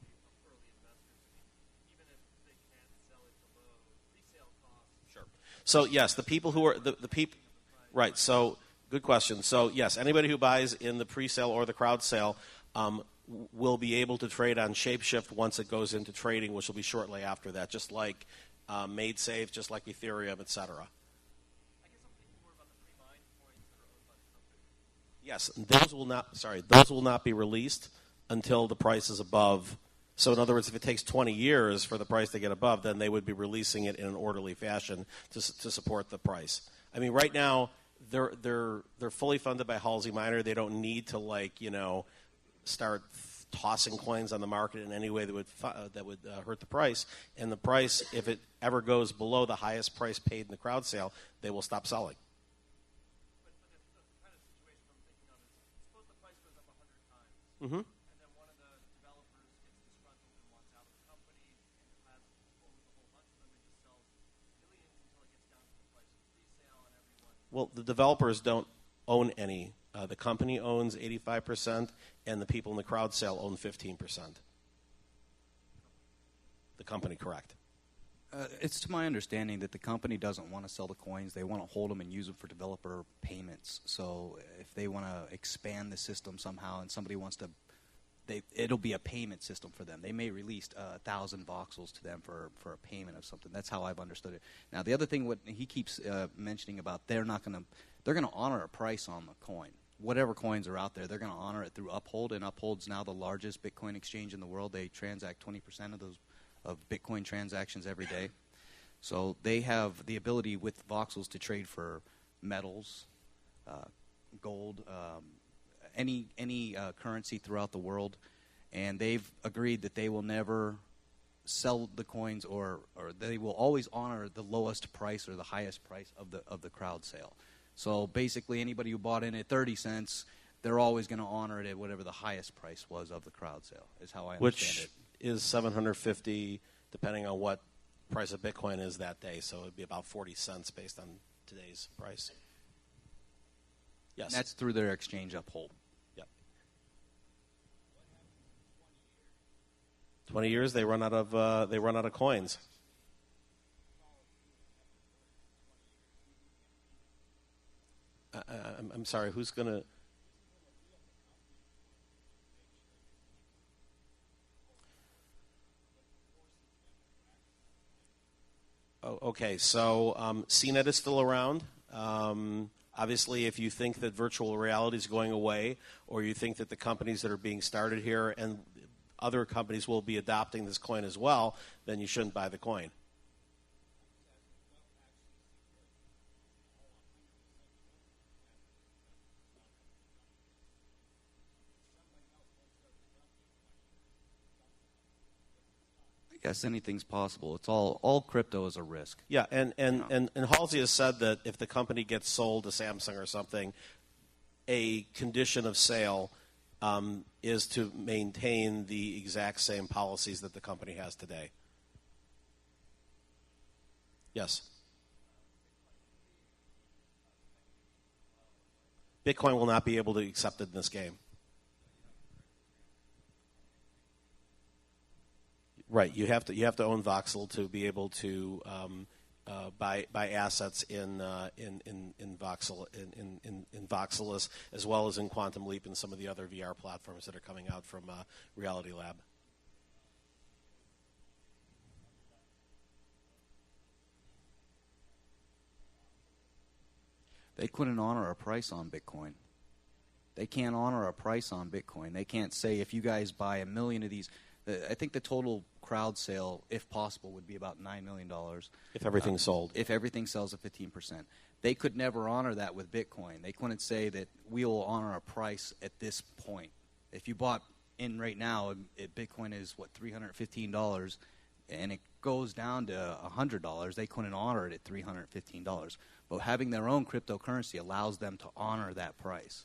or early investors? I mean, even if they can't sell it below resale costs. Sure. So yes, the people who are the people. Right. So good question. So yes, anybody who buys in the pre-sale or the crowd sale will be able to trade on Shapeshift once it goes into trading, which will be shortly after that, just like MadeSafe, just like Ethereum, et cetera. Yes, those will not be released until the price is above. So in other words, if it takes 20 years for the price to get above, then they would be releasing it in an orderly fashion to support the price. I mean, right now they're fully funded by Halsey Minor. They don't need to start tossing coins on the market in any way that would hurt the price. And the price, if it ever goes below the highest price paid in the crowd sale, they will stop selling. Mm-hmm. And then one of the developers gets disgruntled and wants out of the company and has owns a whole bunch of them and just sells millions until it gets down to the price of resale and everyone. Well, the developers don't own any. The company owns 85%, and the people in the crowd sale own 15%. The company, correct. It's to my understanding that the company doesn't want to sell the coins. They want to hold them and use them for developer payments. So if they want to expand the system somehow and somebody wants to, it'll be a payment system for them. They may release 1,000 voxels to them for a payment of something. That's how I've understood it. Now, the other thing what he keeps mentioning about they're going to honor a price on the coin. Whatever coins are out there, they're going to honor it through Uphold, and Uphold's now the largest Bitcoin exchange in the world. They transact 20% of Bitcoin transactions every day. So they have the ability with voxels to trade for metals, gold, any currency throughout the world, and they've agreed that they will never sell the coins or they will always honor the lowest price or the highest price of the crowd sale. So basically anybody who bought in at 30 cents, they're always going to honor it at whatever the highest price was of the crowd sale, is how I understand it. Is 750, depending on what price of Bitcoin is that day. So it would be about 40 cents based on today's price. Yes. And that's through their exchange Uphold. Yep. 20 years, they run out of coins. I'm sorry, who's going to... Oh, okay, so CNET is still around. Obviously, if you think that virtual reality is going away, or you think that the companies that are being started here and other companies will be adopting this coin as well, then you shouldn't buy the coin. I guess anything's possible. It's all crypto is a risk. Yeah, and Halsey has said that if the company gets sold to Samsung or something, a condition of sale is to maintain the exact same policies that the company has today. Yes. Bitcoin will not be able to be accepted in this game. Right, you have to own voxel to be able to buy assets in voxel in Voxelis, as well as in Quantum Leap and some of the other VR platforms that are coming out from Reality Lab. They couldn't honor a price on Bitcoin. They can't honor a price on Bitcoin. They can't say if you guys buy 1 million of these. I think the total crowd sale, if possible, would be about $9 million. If everything's sold. If everything sells at 15%. They could never honor that with Bitcoin. They couldn't say that we will honor a price at this point. If you bought in right now, Bitcoin is, $315, and it goes down to $100, they couldn't honor it at $315. But having their own cryptocurrency allows them to honor that price.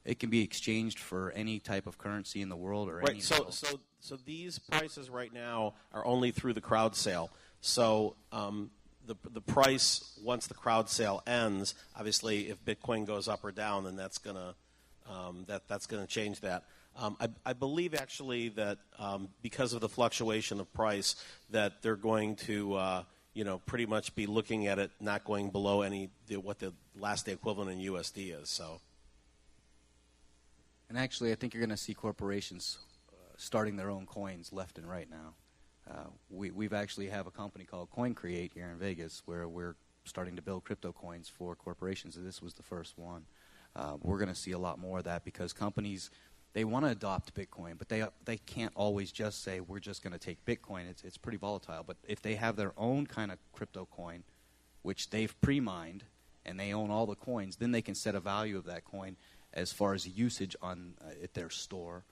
It can be exchanged for any type of currency in the world or any. Right. So these prices right now are only through the crowd sale. So the price once the crowd sale ends, obviously, if Bitcoin goes up or down, then that's gonna change that. I believe actually that because of the fluctuation of price, that they're going to pretty much be looking at it not going below what the last day equivalent in USD is. So. And actually, I think you're going to see corporations starting their own coins left and right now. We've actually have a company called CoinCreate here in Vegas where we're starting to build crypto coins for corporations. And this was the first one. We're going to see a lot more of that because companies, they want to adopt Bitcoin, but they can't always just say we're just going to take Bitcoin. It's pretty volatile. But if they have their own kind of crypto coin, which they've pre-mined and they own all the coins, then they can set a value of that coin as far as usage on at their store.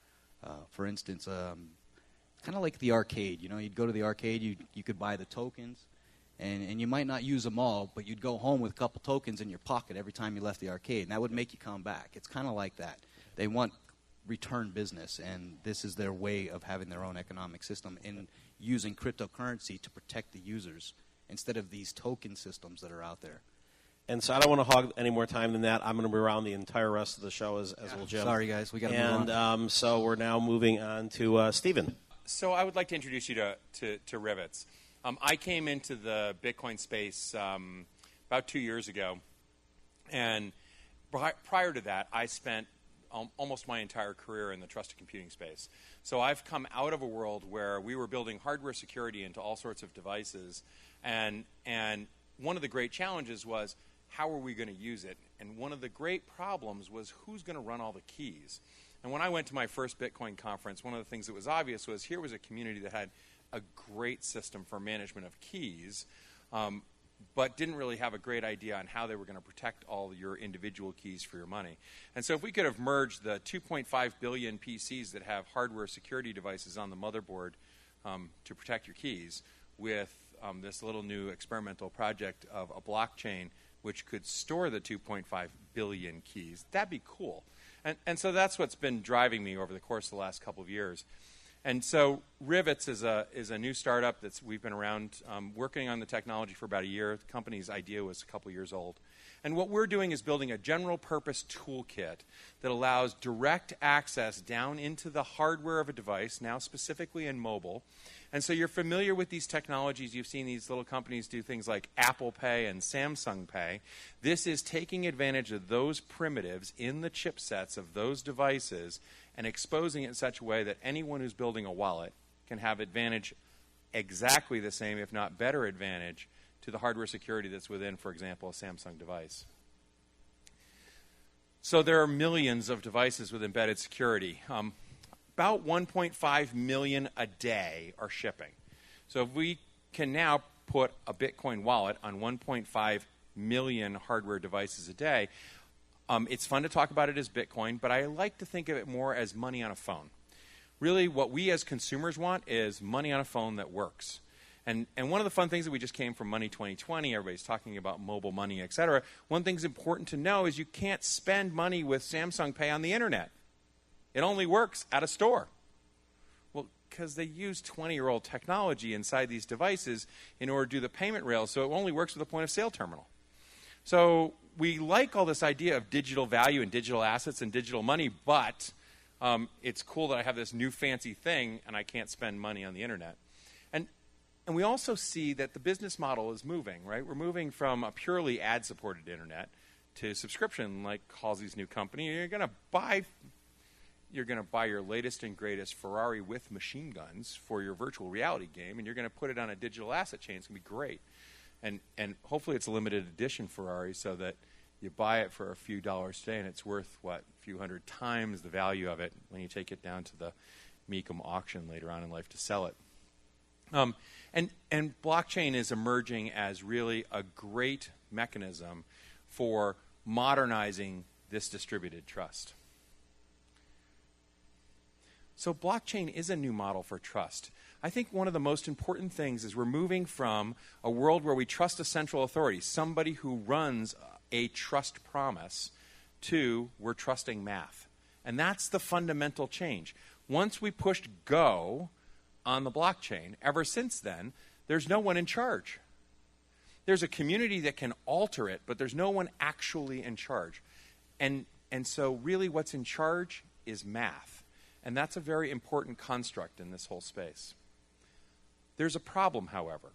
For instance, kind of like the arcade. You'd go to the arcade, you could buy the tokens, and you might not use them all, but you'd go home with a couple tokens in your pocket every time you left the arcade, and that would make you come back. It's kind of like that. They want return business, and this is their way of having their own economic system and using cryptocurrency to protect the users instead of these token systems that are out there. And so I don't want to hog any more time than that. I'm going to be around the entire rest of the show as will Jim. Sorry, guys. We got to move on. And so we're now moving on to Stephen. So I would like to introduce you to Rivets. I came into the Bitcoin space about 2 years ago. And prior to that, I spent almost my entire career in the trusted computing space. So I've come out of a world where we were building hardware security into all sorts of devices. And one of the great challenges was, how are we going to use it? And one of the great problems was who's going to run all the keys. And when I went to my first Bitcoin conference, one of the things that was obvious was here was a community that had a great system for management of keys, but didn't really have a great idea on how they were going to protect all your individual keys for your money. And so if we could have merged the 2.5 billion PCs that have hardware security devices on the motherboard to protect your keys with this little new experimental project of a blockchain which could store the 2.5 billion keys, that'd be cool. And so that's what's been driving me over the course of the last couple of years. And so Rivets is a new startup we've been around working on the technology for about a year. The company's idea was a couple years old. And what we're doing is building a general purpose toolkit that allows direct access down into the hardware of a device, now specifically in mobile. And so you're familiar with these technologies. You've seen these little companies do things like Apple Pay and Samsung Pay. This is taking advantage of those primitives in the chipsets of those devices and exposing it in such a way that anyone who's building a wallet can have advantage exactly the same, if not better advantage to the hardware security that's within, for example, a Samsung device. So there are millions of devices with embedded security. About 1.5 million a day are shipping. So if we can now put a Bitcoin wallet on 1.5 million hardware devices a day, it's fun to talk about it as Bitcoin, but I like to think of it more as money on a phone. Really, what we as consumers want is money on a phone that works. And one of the fun things that we just came from Money 2020, everybody's talking about mobile money, et cetera. One thing's important to know is you can't spend money with Samsung Pay on the internet. It only works at a store. Well, because they use 20-year-old technology inside these devices in order to do the payment rails, so it only works with a point-of-sale terminal. So we like all this idea of digital value and digital assets and digital money, but it's cool that I have this new fancy thing and I can't spend money on the internet. And we also see that the business model is moving, right? We're moving from a purely ad-supported internet to subscription, like Halsey's new company. You're going to buy your latest and greatest Ferrari with machine guns for your virtual reality game, and you're going to put it on a digital asset chain. It's going to be great. And hopefully it's a limited edition Ferrari so that you buy it for a few dollars today, and it's worth, a few hundred times the value of it when you take it down to the Mecum auction later on in life to sell it. And blockchain is emerging as really a great mechanism for modernizing this distributed trust. So blockchain is a new model for trust. I think one of the most important things is we're moving from a world where we trust a central authority, somebody who runs a trust promise, to we're trusting math. And that's the fundamental change. Once we pushed go on the blockchain, ever since then, there's no one in charge. There's a community that can alter it, but there's no one actually in charge. And so really what's in charge is math. And that's a very important construct in this whole space. There's a problem, however.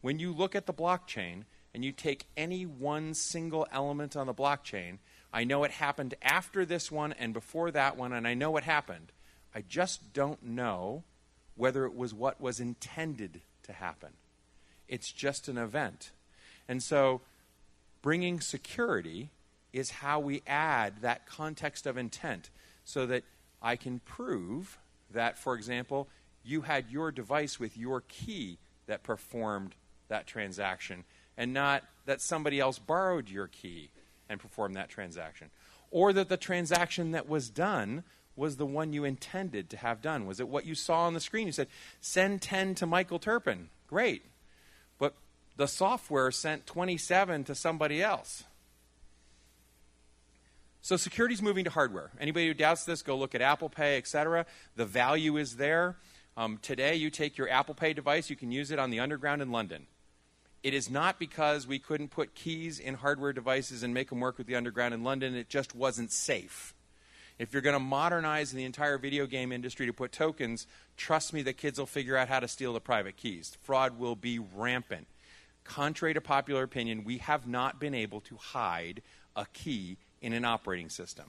When you look at the blockchain and you take any one single element on the blockchain, I know it happened after this one and before that one, and I know what happened. I just don't know whether it was what was intended to happen. It's just an event. And so bringing security is how we add that context of intent so that I can prove that, for example, you had your device with your key that performed that transaction and not that somebody else borrowed your key and performed that transaction. Or that the transaction that was done was the one you intended to have done. Was it what you saw on the screen? You said, send 10 to Michael Terpin. Great. But the software sent 27 to somebody else. So security is moving to hardware. Anybody who doubts this, go look at Apple Pay, etc. The value is there. Today, you take your Apple Pay device, you can use it on the underground in London. It is not because we couldn't put keys in hardware devices and make them work with the underground in London. It just wasn't safe. If you're going to modernize the entire video game industry to put tokens, trust me, the kids will figure out how to steal the private keys. Fraud will be rampant. Contrary to popular opinion, we have not been able to hide a key in an operating system.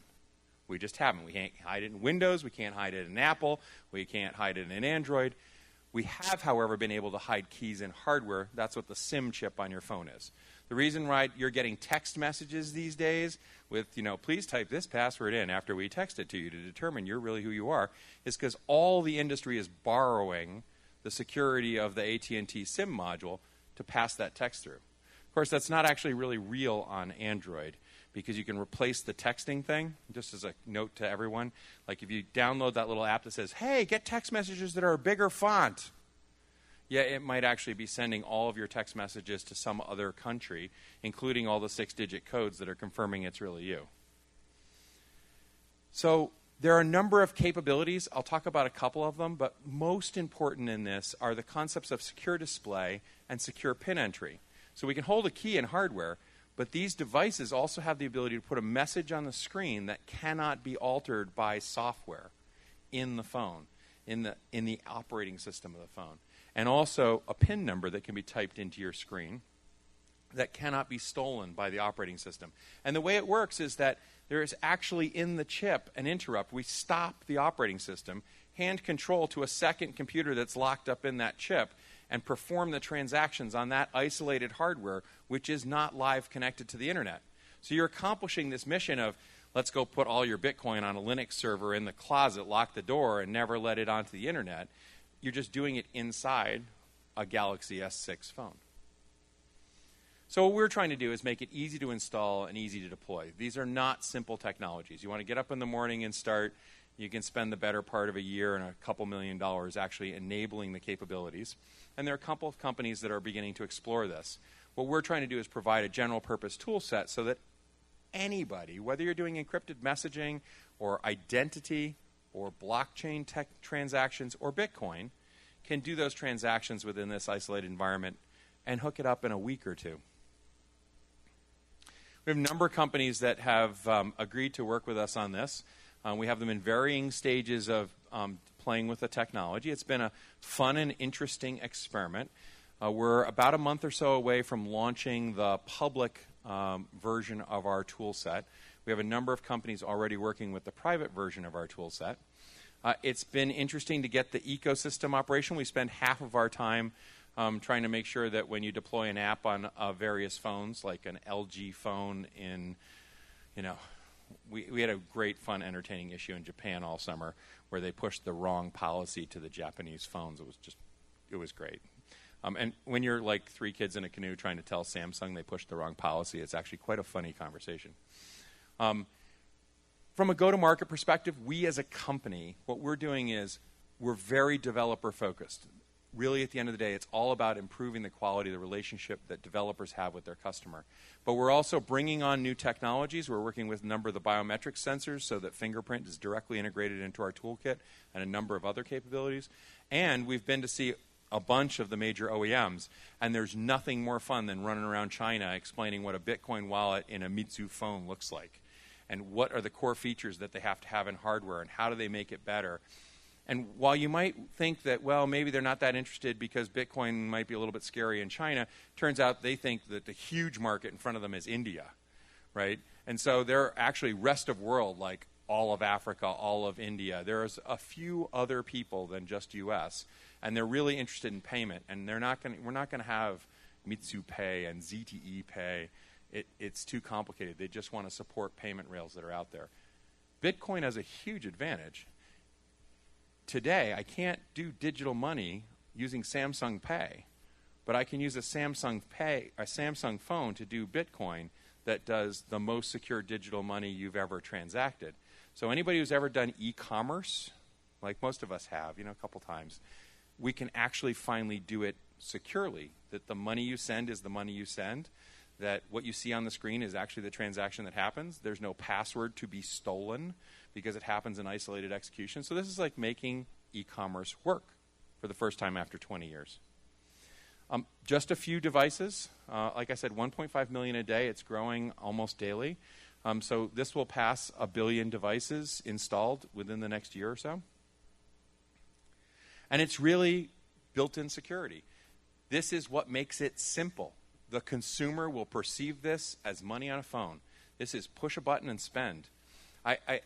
We just haven't. We can't hide it in Windows. We can't hide it in Apple. We can't hide it in Android. We have, however, been able to hide keys in hardware. That's what the SIM chip on your phone is. The reason why you're getting text messages these days with, please type this password in after we text it to you to determine you're really who you are, is because all the industry is borrowing the security of the AT&T SIM module to pass that text through. Of course, that's not actually really real on Android because you can replace the texting thing. Just as a note to everyone, like if you download that little app that says, hey, get text messages that are a bigger font, yeah, it might actually be sending all of your text messages to some other country, including all the 6-digit codes that are confirming it's really you. So there are a number of capabilities. I'll talk about a couple of them, but most important in this are the concepts of secure display and secure pin entry. So we can hold a key in hardware, but these devices also have the ability to put a message on the screen that cannot be altered by software in the phone, in the operating system of the phone. And also a PIN number that can be typed into your screen that cannot be stolen by the operating system. And the way it works is that there is actually in the chip an interrupt. We stop the operating system, hand control to a second computer that's locked up in that chip, and perform the transactions on that isolated hardware, which is not live connected to the internet. So you're accomplishing this mission of, let's go put all your Bitcoin on a Linux server in the closet, lock the door, and never let it onto the internet. You're just doing it inside a Galaxy S6 phone. So what we're trying to do is make it easy to install and easy to deploy. These are not simple technologies. You want to get up in the morning and start. You can spend the better part of a year and a couple $1 million actually enabling the capabilities. And there are a couple of companies that are beginning to explore this. What we're trying to do is provide a general purpose tool set so that anybody, whether you're doing encrypted messaging or identity or blockchain tech transactions or Bitcoin, can do those transactions within this isolated environment and hook it up in a week or two. We have a number of companies that have agreed to work with us on this. We have them in varying stages of playing with the technology. It's been a fun and interesting experiment. We're about a month or so away from launching the public version of our tool set. We have a number of companies already working with the private version of our tool set. It's been interesting to get the ecosystem operation. We spend half of our time trying to make sure that when you deploy an app on various phones, like an LG phone in, we had a great, fun, entertaining issue in Japan all summer where they pushed the wrong policy to the Japanese phones. It was great. And when you're like three kids in a canoe trying to tell Samsung they pushed the wrong policy, it's actually quite a funny conversation. From a go-to-market perspective, we as a company, what we're doing is we're very developer-focused. Really, at the end of the day, it's all about improving the quality of the relationship that developers have with their customer. But we're also bringing on new technologies. We're working with a number of the biometric sensors so that fingerprint is directly integrated into our toolkit and a number of other capabilities. And we've been to see a bunch of the major OEMs, and there's nothing more fun than running around China explaining what a Bitcoin wallet in a Meizu phone looks like and what are the core features that they have to have in hardware and how do they make it better. And while you might think that, well, maybe they're not that interested because Bitcoin might be a little bit scary in China, turns out they think that the huge market in front of them is India, right? And so they're actually rest of world, like all of Africa, all of India. There's a few other people than just U.S., and they're really interested in payment. And we're not going to have Meizu Pay and ZTE Pay. It's too complicated. They just want to support payment rails that are out there. Bitcoin has a huge advantage. Today, I can't do digital money using Samsung Pay, but I can use a Samsung phone to do Bitcoin that does the most secure digital money you've ever transacted. So anybody who's ever done e-commerce, like most of us have, a couple times, we can actually finally do it securely, that the money you send is the money you send, that what you see on the screen is actually the transaction that happens. There's no password to be stolen because it happens in isolated execution. So this is like making e-commerce work for the first time after 20 years. Just a few devices. Like I said, 1.5 million a day. It's growing almost daily. So this will pass 1 billion devices installed within the next year or so. And it's really built-in security. This is what makes it simple. The consumer will perceive this as money on a phone. This is push a button and spend. I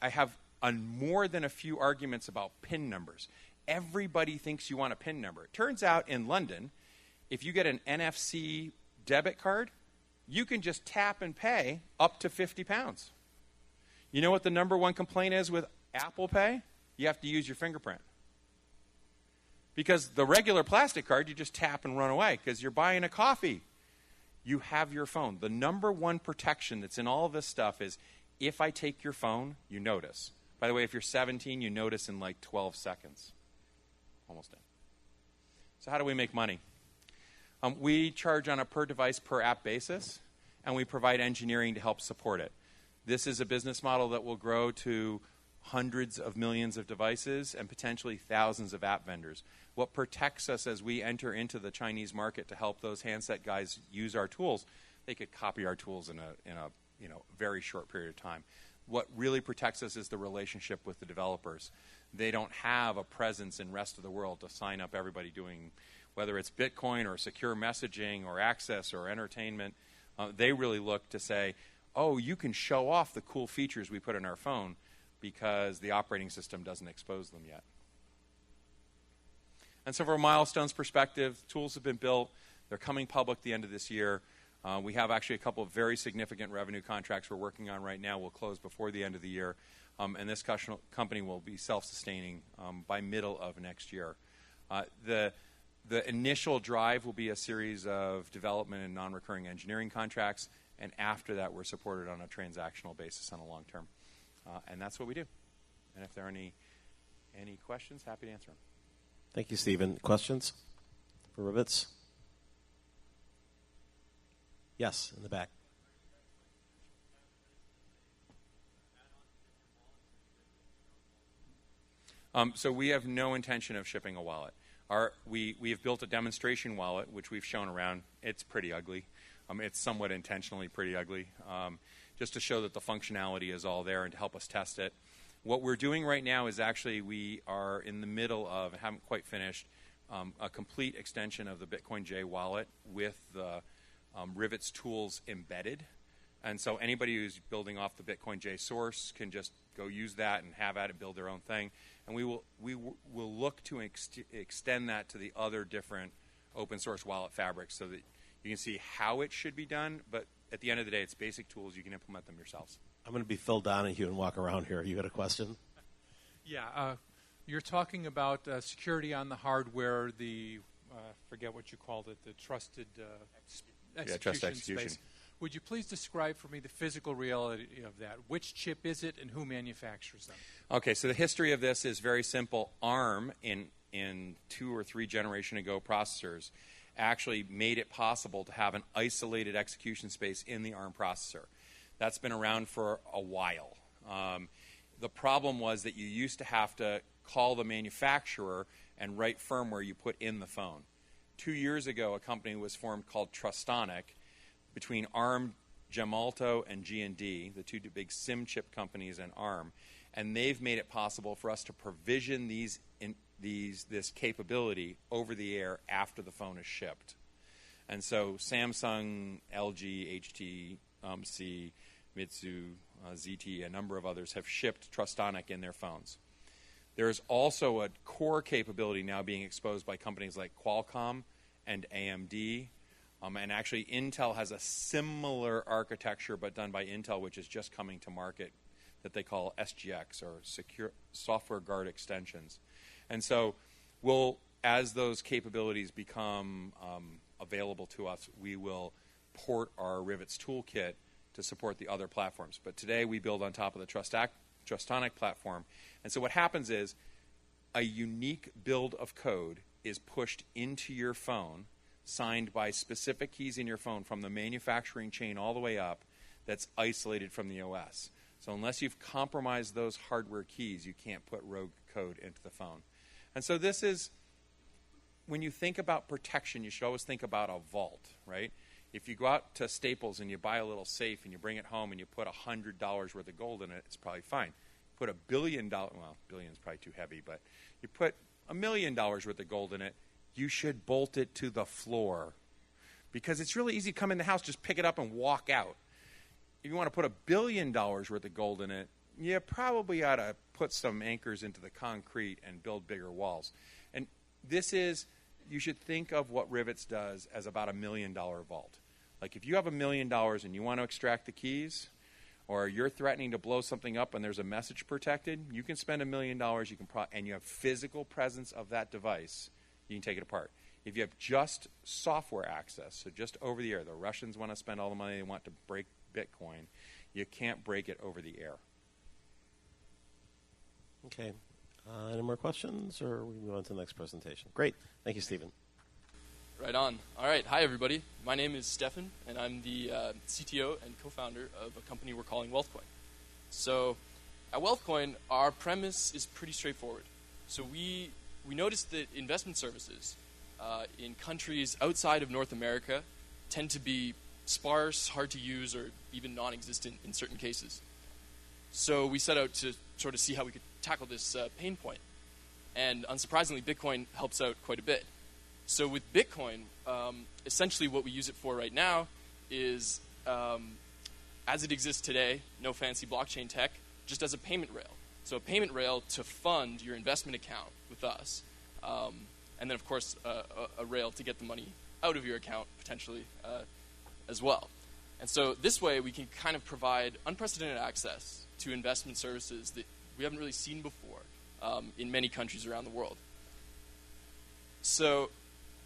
have more than a few arguments about PIN numbers. Everybody thinks you want a PIN number. It turns out in London, if you get an NFC debit card, you can just tap and pay up to £50. You know what the number one complaint is with Apple Pay? You have to use your fingerprint. Because the regular plastic card, you just tap and run away because you're buying a coffee. You have your phone. The number one protection that's in all of this stuff is if I take your phone, you notice. By the way, if you're 17, you notice in like 12 seconds. Almost done. So how do we make money? We charge on a per device, per app basis, and we provide engineering to help support it. This is a business model that will grow to hundreds of millions of devices and potentially thousands of app vendors. What protects us as we enter into the Chinese market to help those handset guys use our tools, they could copy our tools in a very short period of time. What really protects us is the relationship with the developers. They don't have a presence in the rest of the world to sign up everybody doing, whether it's Bitcoin or secure messaging or access or entertainment. They really look to say, oh, you can show off the cool features we put in our phone because the operating system doesn't expose them yet. And so from a milestones perspective, tools have been built. They're coming public the end of this year. We have actually a couple of very significant revenue contracts we're working on right now. We'll close before the end of the year. And this company will be self-sustaining by middle of next year. The initial drive will be a series of development and non-recurring engineering contracts. And after that, we're supported on a transactional basis on a long term. And that's what we do. And if there are any questions, happy to answer them. Thank you, Stephen. Questions for Rivets? Yes, in the back. So we have no intention of shipping a wallet. We have built a demonstration wallet, which we've shown around. It's pretty ugly. It's somewhat intentionally pretty ugly, just to show that the functionality is all there and to help us test it. What we're doing right now is actually we are in the middle of, haven't quite finished, a complete extension of the Bitcoin J wallet with the Rivets tools embedded. And so anybody who's building off the Bitcoin J source can just go use that and have at it, build their own thing. And we will look to extend that to the other different open source wallet fabrics so that you can see how it should be done. But at the end of the day, it's basic tools. You can implement them yourselves. I'm going to be Phil Donahue and walk around here. You got a question? Yeah, you're talking about security on the hardware, the, forget what you called it, the trusted execution space. Would you please describe for me the physical reality of that? Which chip is it and who manufactures them? Okay, so the history of this is very simple. ARM, in 2 or 3 generation ago processors, actually made it possible to have an isolated execution space in the ARM processor. That's been around for a while. The problem was that you used to have to call the manufacturer and write firmware you put in the phone. 2 years ago, a company was formed called Trustonic between ARM, Gemalto, and G&D, the 2 big SIM chip companies and ARM, and they've made it possible for us to provision this capability over the air after the phone is shipped. And so Samsung, LG, HTC, Mitsu, ZTE, a number of others have shipped Trustonic in their phones. There is also a core capability now being exposed by companies like Qualcomm and AMD. And actually, Intel has a similar architecture, but done by Intel, which is just coming to market, that they call SGX, or Secure Software Guard Extensions. And so as those capabilities become available to us, we will port our Rivets toolkit to support the other platforms. But today, we build on top of the Trustonic platform. And so what happens is a unique build of code is pushed into your phone, signed by specific keys in your phone from the manufacturing chain all the way up, that's isolated from the OS. So unless you've compromised those hardware keys, you can't put rogue code into the phone. And so this is, when you think about protection, you should always think about a vault, right? If you go out to Staples and you buy a little safe and you bring it home and you put $100 worth of gold in it, it's probably fine. Put $1 billion, well, billion is probably too heavy, but you put $1 million worth of gold in it, you should bolt it to the floor, because it's really easy to come in the house, just pick it up and walk out. If you want to put $1 billion worth of gold in it, you probably ought to put some anchors into the concrete and build bigger walls. And this is, you should think of what Rivets does as about $1 million vault. Like if you have $1 million and you want to extract the keys, or you're threatening to blow something up and there's a message protected, you can spend $1 million, and you have physical presence of that device, you can take it apart. If you have just software access, so just over the air, the Russians want to spend all the money they want to break Bitcoin, you can't break it over the air. Okay. Any more questions, or we move on to the next presentation? Great. Thank you, Stephen. Right on. All right. Hi, everybody. My name is Stefan, and I'm the CTO and co-founder of a company we're calling WealthCoin. So at WealthCoin, our premise is pretty straightforward. So we noticed that investment services in countries outside of North America tend to be sparse, hard to use, or even non-existent in certain cases. So we set out to sort of see how we could tackle this pain point. And unsurprisingly, Bitcoin helps out quite a bit. So with Bitcoin, essentially what we use it for right now is, as it exists today, no fancy blockchain tech, just as a payment rail. So a payment rail to fund your investment account with us. and then, of course, a rail to get the money out of your account, potentially, as well. And so this way, we can kind of provide unprecedented access to investment services that we haven't really seen before in many countries around the world. So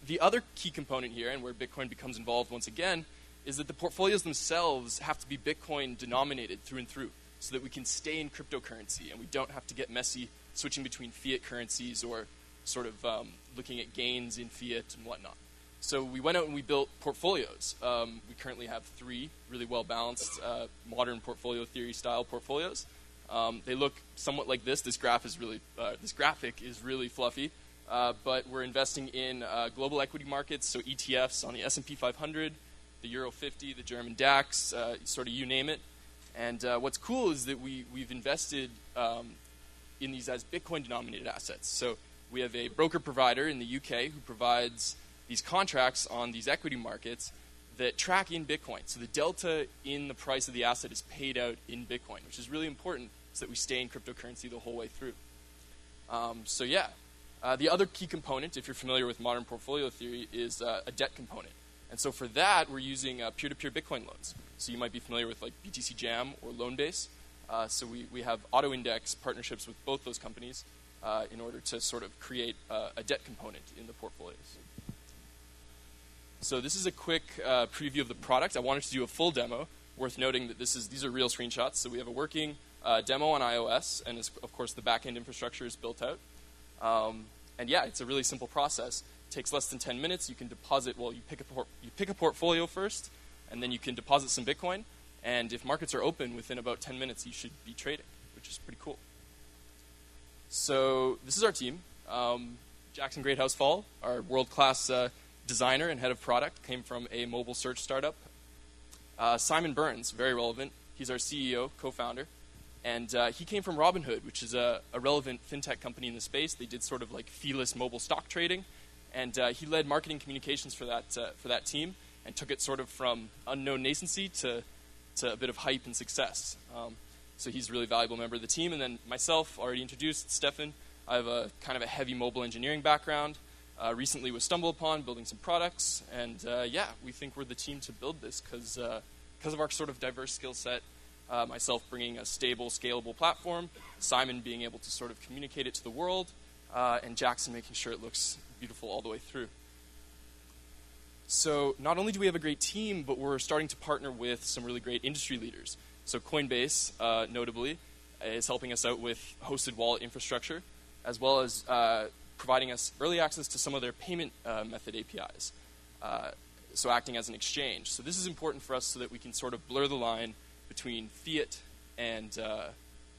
the other key component here, and where Bitcoin becomes involved once again, is that the portfolios themselves have to be Bitcoin denominated through and through so that we can stay in cryptocurrency and we don't have to get messy switching between fiat currencies or sort of looking at gains in fiat and whatnot. So we went out and we built portfolios. We currently have 3 really well-balanced modern portfolio theory style portfolios. They look somewhat like this. This graphic is really fluffy, but we're investing in global equity markets, so ETFs on the S&P 500, the Euro 50, the German DAX, sort of you name it. And what's cool is that we've invested in these as Bitcoin-denominated assets. So we have a broker provider in the UK who provides these contracts on these equity markets that track in Bitcoin. So the delta in the price of the asset is paid out in Bitcoin, which is really important so that we stay in cryptocurrency the whole way through. The other key component, if you're familiar with modern portfolio theory, is a debt component. And so for that, we're using peer-to-peer Bitcoin loans. So you might be familiar with like BTC Jam or Loanbase. So we have auto-index partnerships with both those companies in order to sort of create a debt component in the portfolios. So this is a quick preview of the product. I wanted to do a full demo. Worth noting that these are real screenshots. So we have a working demo on iOS, and of course the back-end infrastructure is built out. And yeah, it's a really simple process. It takes less than 10 minutes. You can deposit. Well, you pick a portfolio first, and then you can deposit some Bitcoin. And if markets are open within about 10 minutes, you should be trading, which is pretty cool. So this is our team. Jackson Greathouse Fall, our world-class designer and head of product, came from a mobile search startup. Simon Burns, very relevant. He's our CEO, co-founder. And he came from Robinhood, which is a relevant fintech company in the space. They did sort of like feeless mobile stock trading. And he led marketing communications for that team and took it sort of from unknown nascency to a bit of hype and success. So he's a really valuable member of the team. And then myself, already introduced, Stefan. I have a kind of a heavy mobile engineering background. Recently was StumbleUpon, building some products. And we think we're the team to build this because of our sort of diverse skill set. Myself bringing a stable, scalable platform, Simon being able to sort of communicate it to the world, and Jackson making sure it looks beautiful all the way through. So not only do we have a great team, but we're starting to partner with some really great industry leaders. So Coinbase, notably, is helping us out with hosted wallet infrastructure, as well as providing us early access to some of their payment method APIs, so acting as an exchange. So this is important for us so that we can sort of blur the line between fiat and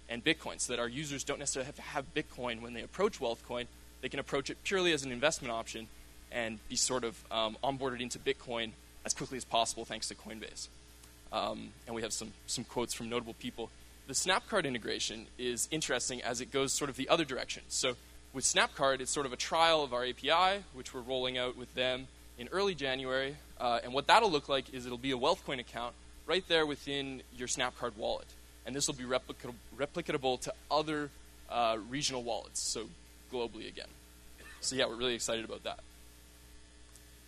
Bitcoin, so that our users don't necessarily have to have Bitcoin when they approach WealthCoin. They can approach it purely as an investment option and be sort of onboarded into Bitcoin as quickly as possible thanks to Coinbase. And we have some quotes from notable people. The Snapcard integration is interesting as it goes sort of the other direction. So with Snapcard, it's sort of a trial of our API, which we're rolling out with them in early January. And what that'll look like is it'll be a WealthCoin account right there within your Snapcard wallet. And this will be replicatable to other regional wallets, so globally again. So yeah, we're really excited about that.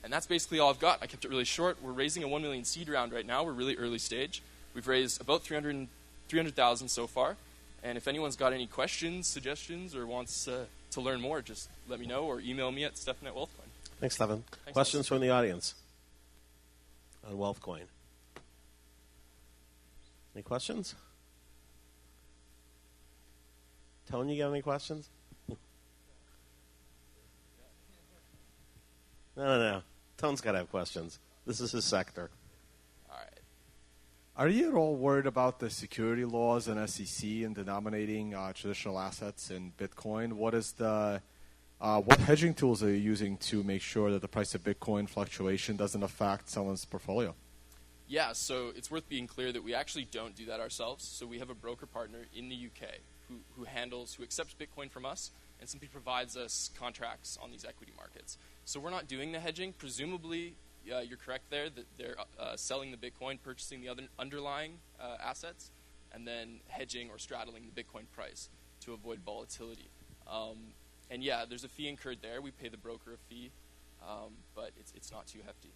And that's basically all I've got. I kept it really short. We're raising a 1 million seed round right now. We're really early stage. We've raised about 300,000 so far. And if anyone's got any questions, suggestions, or wants to learn more, just let me know or email me at Stefan@WealthCoin. Thanks, Stefan. Questions from the audience on WealthCoin? Any questions? Tony, you got any questions? No. Tone's got to have questions. This is his sector. All right. Are you at all worried about the security laws and SEC in denominating traditional assets in Bitcoin? What hedging tools are you using to make sure that the price of Bitcoin fluctuation doesn't affect someone's portfolio? Yeah, so it's worth being clear that we actually don't do that ourselves. So we have a broker partner in the UK who accepts Bitcoin from us and simply provides us contracts on these equity markets. So we're not doing the hedging. Presumably, you're correct there that they're selling the Bitcoin, purchasing the other underlying assets, and then hedging or straddling the Bitcoin price to avoid volatility. And yeah, there's a fee incurred there. We pay the broker a fee, but it's not too hefty.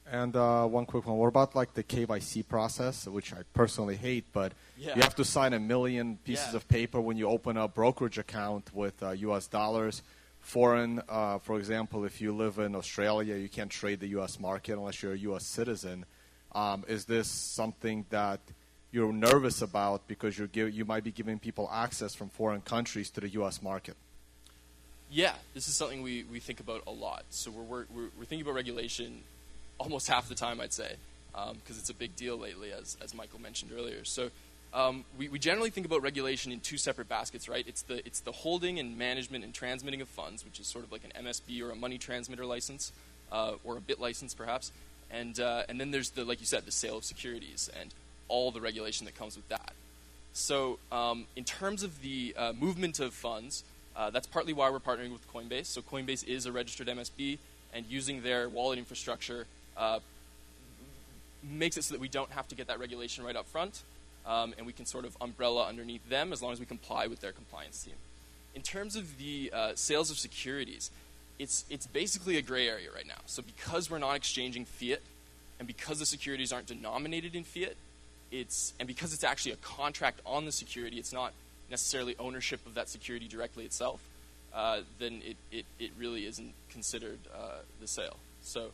And one quick one. What about like the KYC process, which I personally hate, but you have to sign 1 million pieces of paper when you open a brokerage account with U.S. dollars. Foreign, for example, if you live in Australia, you can't trade the U.S. market unless you're a U.S. citizen. Is this something that you're nervous about because you might be giving people access from foreign countries to the U.S. market? Yeah, this is something we think about a lot. So we're thinking about regulation almost half the time, I'd say, because it's a big deal lately, as Michael mentioned earlier. So we generally think about regulation in two separate baskets, right? It's the holding and management and transmitting of funds, which is sort of like an MSB or a money transmitter license, or a bit license perhaps. And then there's the, like you said, the sale of securities and all the regulation that comes with that. So in terms of the movement of funds, that's partly why we're partnering with Coinbase. So Coinbase is a registered MSB, and using their wallet infrastructure makes it so that we don't have to get that regulation right up front, and we can sort of umbrella underneath them as long as we comply with their compliance team. In terms of the sales of securities, it's basically a gray area right now. So because we're not exchanging fiat, and because the securities aren't denominated in fiat, and because it's actually a contract on the security, it's not necessarily ownership of that security directly itself, then it really isn't considered the sale. So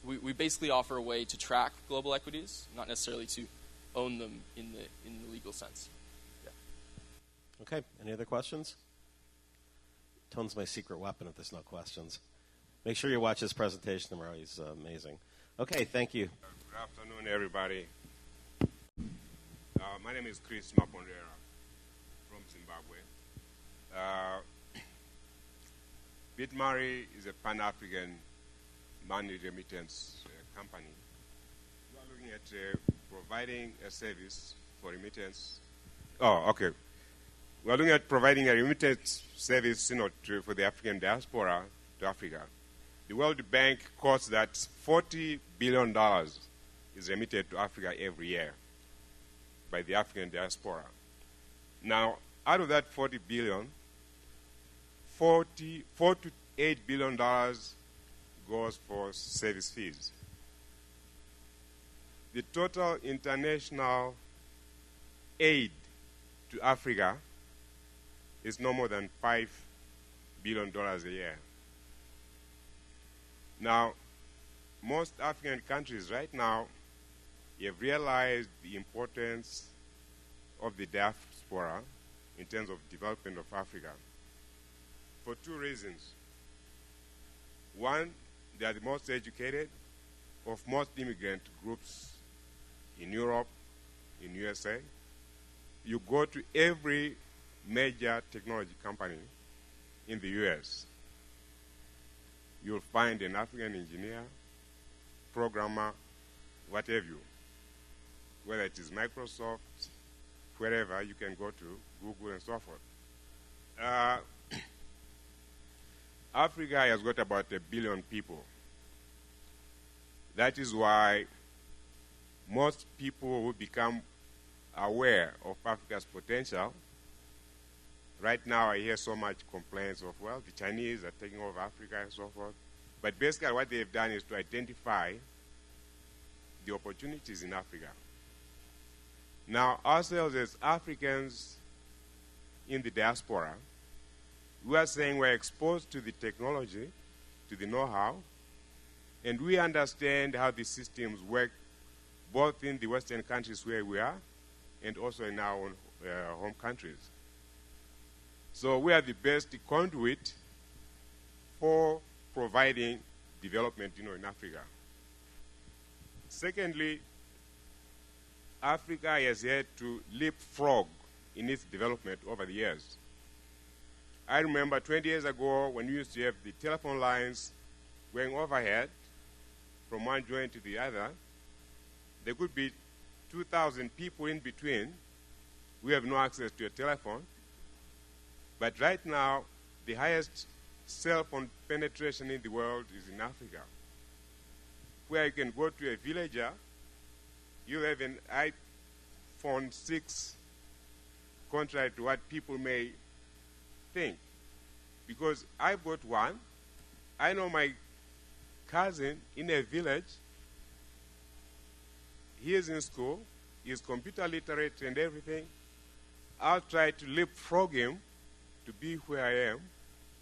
we basically offer a way to track global equities, not necessarily to own them in the legal sense. Yeah. Okay. Any other questions? Tone's my secret weapon if there's no questions. Make sure you watch his presentation tomorrow. He's amazing. Okay. Thank you. Good afternoon, everybody. My name is Chris Mapondera from Zimbabwe. BitMari is a Pan-African money remittance company. We are looking at providing a service for remittance. Oh, okay. We are looking at providing a remittance service for the African diaspora to Africa. The World Bank quotes that $40 billion is remitted to Africa every year by the African diaspora. Now, out of that $40 billion, $4 to $8 billion goes for service fees. The total international aid to Africa is no more than $5 billion a year. Now, most African countries right now have realized the importance of the diaspora in terms of development of Africa for two reasons. One, they are the most educated of most immigrant groups in Europe, in USA. You go to every major technology company in the US, you'll find an African engineer, programmer, what have you. Whether it is Microsoft, wherever, you can go to Google and so forth. Africa has got about 1 billion people. That is why most people who become aware of Africa's potential, right now I hear so much complaints of, well, the Chinese are taking over Africa and so forth. But basically what they've done is to identify the opportunities in Africa. Now, ourselves as Africans in the diaspora, we are saying we're exposed to the technology, to the know-how, and we understand how the systems work both in the Western countries where we are and also in our own home countries. So we are the best conduit for providing development, in Africa. Secondly, Africa has had to leapfrog in its development over the years. I remember 20 years ago when we used to have the telephone lines going overhead from one joint to the other. There could be 2,000 people in between. We have no access to a telephone. But right now, the highest cell phone penetration in the world is in Africa, where you can go to a villager, you have an iPhone 6, contrary to what people may think. because I bought one. I know my cousin in a village. He is in school. He is computer literate and everything. I'll try to leapfrog him to be where I am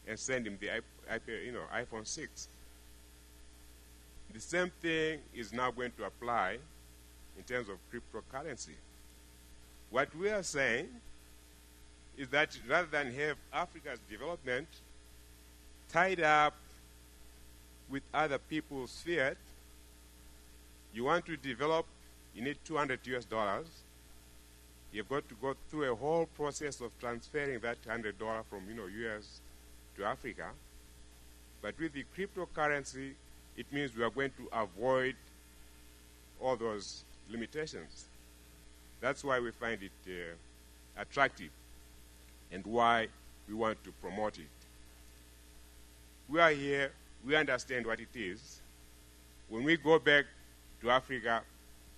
and send him the iPhone 6. The same thing is now going to apply in terms of cryptocurrency. What we are saying is that rather than have Africa's development tied up with other people's fiat, you want to develop, you need $200 US. You've got to go through a whole process of transferring that $100 from US to Africa. But with the cryptocurrency, it means we are going to avoid all those limitations. That's why we find it attractive and why we want to promote it. We are here, we understand what it is. When we go back to Africa,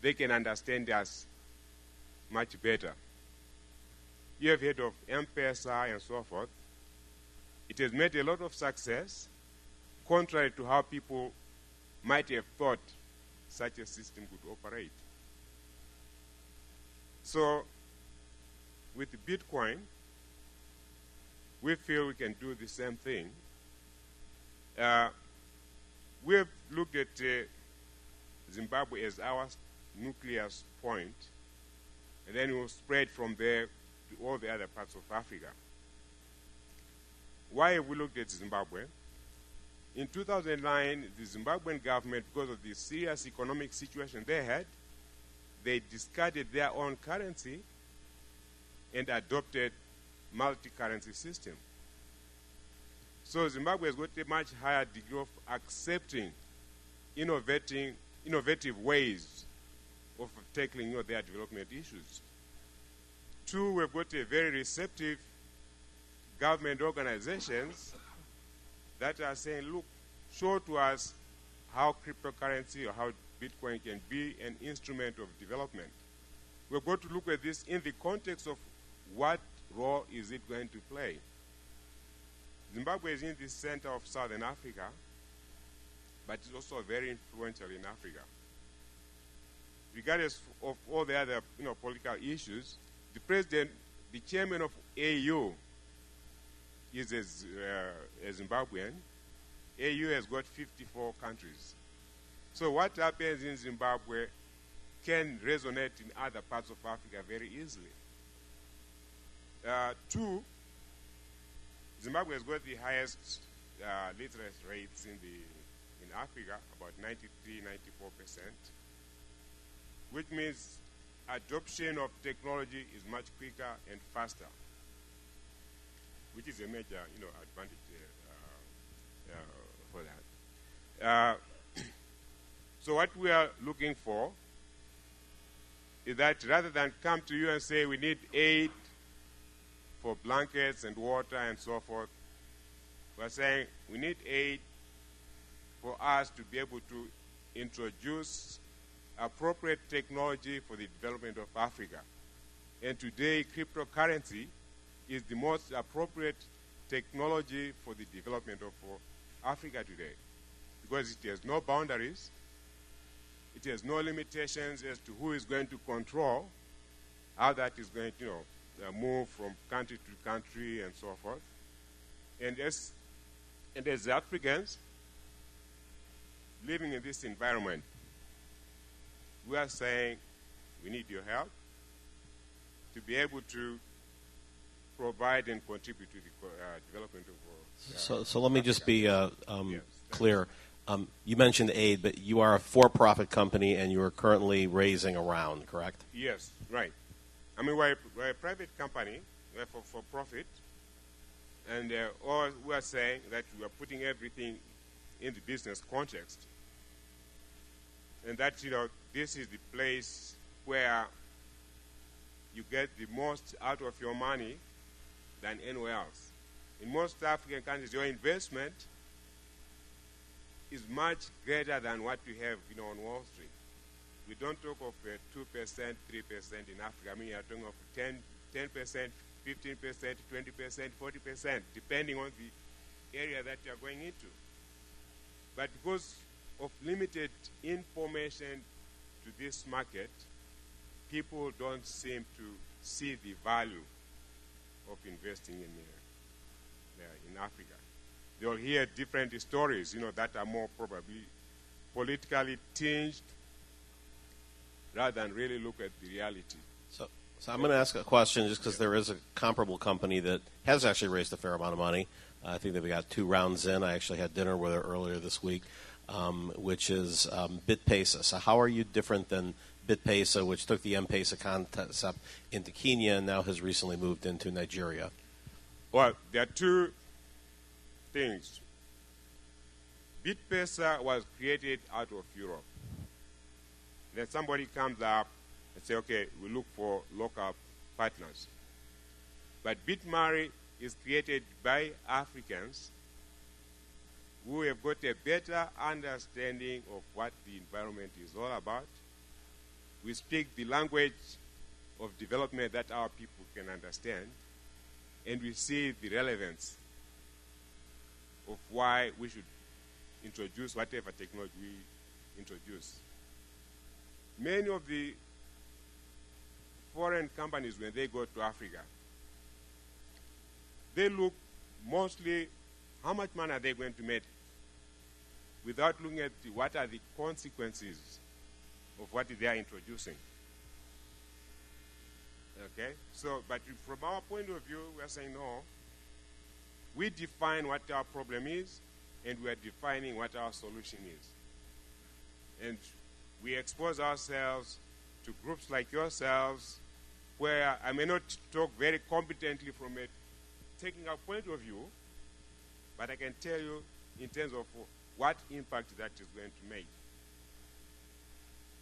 they can understand us much better. You have heard of M-Pesa and so forth. It has made a lot of success, contrary to how people might have thought such a system could operate. So, with Bitcoin, we feel we can do the same thing. We have looked at Zimbabwe as our nucleus point, and then we'll spread from there to all the other parts of Africa. Why have we looked at Zimbabwe? In 2009, the Zimbabwean government, because of the serious economic situation they had, they discarded their own currency and adopted multi-currency system. So Zimbabwe has got a much higher degree of accepting innovative ways of tackling their development issues. Two, we've got a very receptive government organizations that are saying, look, show to us how cryptocurrency or how Bitcoin can be an instrument of development. We're going to look at this in the context of what role is it going to play. Zimbabwe is in the center of Southern Africa, but it's also very influential in Africa. Regardless of all the other political issues, the president, the chairman of AU, is a Zimbabwean. AU has got 54 countries. So what happens in Zimbabwe can resonate in other parts of Africa very easily. Two, Zimbabwe has got the highest literacy rates in Africa, about 93-94%, which means adoption of technology is much quicker and faster, which is a major advantage for that. So what we are looking for is that rather than come to you and say we need aid for blankets and water and so forth, we're saying we need aid for us to be able to introduce appropriate technology for the development of Africa. And today, cryptocurrency is the most appropriate technology for the development of Africa today, because it has no boundaries, it has no limitations as to who is going to control, how that is going to move from country to country and so forth. And as Africans living in this environment, we are saying we need your help to be able to provide and contribute to the development of So let me just be clear. You mentioned aid, but you are a for-profit company and you are currently raising a round, correct? Yes, right. I mean, we're a private company, we're for profit, and all we are saying that we are putting everything in the business context. And that, this is the place where you get the most out of your money than anywhere else. In most African countries, your investment is much greater than what you have, on Wall Street. We don't talk of 2%, 3% in Africa. I mean, you're talking of 10%, 15%, 20%, 40%, depending on area that you are going into. But because of limited information to this market, people don't seem to see the value of investing in Africa. They'll hear different stories, that are more probably politically tinged rather than really look at the reality. So I'm going to ask a question just because there is a comparable company that has actually raised a fair amount of money. I think they've got 2 rounds in. I actually had dinner with her earlier this week, which is BitPesa. So how are you different than BitPesa, which took the M-Pesa concept into Kenya and now has recently moved into Nigeria? Well, there are 2 things. BitPesa was created out of Europe. Then somebody comes up and say, okay, we look for local partners. But BitMari is created by Africans who have got a better understanding of what the environment is all about. We speak the language of development that our people can understand, and we see the relevance of why we should introduce whatever technology we introduce. Many of the foreign companies, when they go to Africa, they look mostly how much money are they going to make without looking at what are the consequences of what they are introducing. Okay? So, but from our point of view, we are saying no. We define what our problem is, and we are defining what our solution is. And we expose ourselves to groups like yourselves, where I may not talk very competently from a technical point of view, but I can tell you in terms of what impact that is going to make.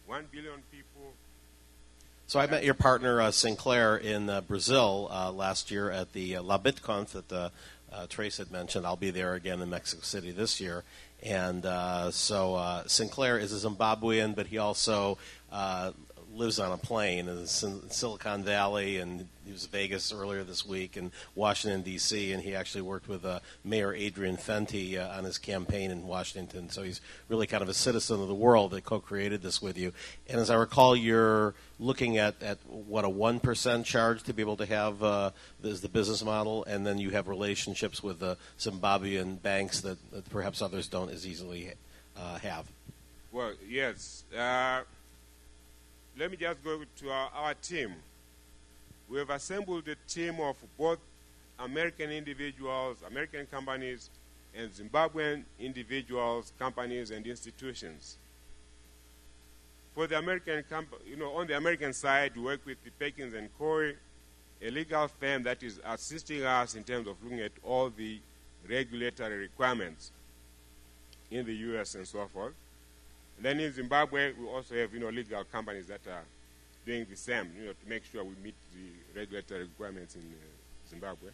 1 billion people. So I met your partner, Sinclair, in Brazil last year at the La BitConf that Trace had mentioned. I'll be there again in Mexico City this year. And so Sinclair is a Zimbabwean, but he also lives on a plane in Silicon Valley, and he was in Vegas earlier this week, and Washington, D.C., and he actually worked with Mayor Adrian Fenty on his campaign in Washington. So he's really kind of a citizen of the world that co-created this with you. And as I recall, you're looking at what, a 1% charge to be able to have is the business model, and then you have relationships with Zimbabwean banks that perhaps others don't as easily have. Well, yes. Let me just go to our team. We have assembled a team of both American individuals, American companies, and Zimbabwean individuals, companies, and institutions. For the American on the American side, we work with the Perkins & Coie, a legal firm that is assisting us in terms of looking at all the regulatory requirements in the U.S. and so forth. And then in Zimbabwe, we also have legal companies that are doing the same, to make sure we meet the regulatory requirements in Zimbabwe.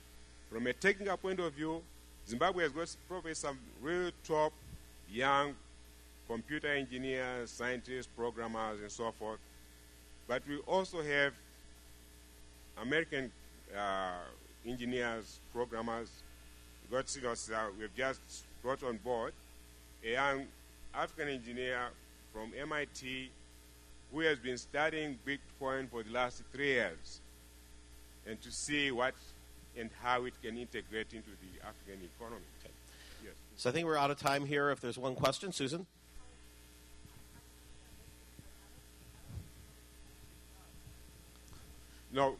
From a technical point of view, Zimbabwe has got probably some real top young computer engineers, scientists, programmers, and so forth. But we also have American engineers, programmers. We've just brought on board a young African engineer from MIT who has been studying Bitcoin for the last 3 years, and to see what and how it can integrate into the African economy. Okay. Yes. So I think we're out of time here. If there's one question, Susan? No.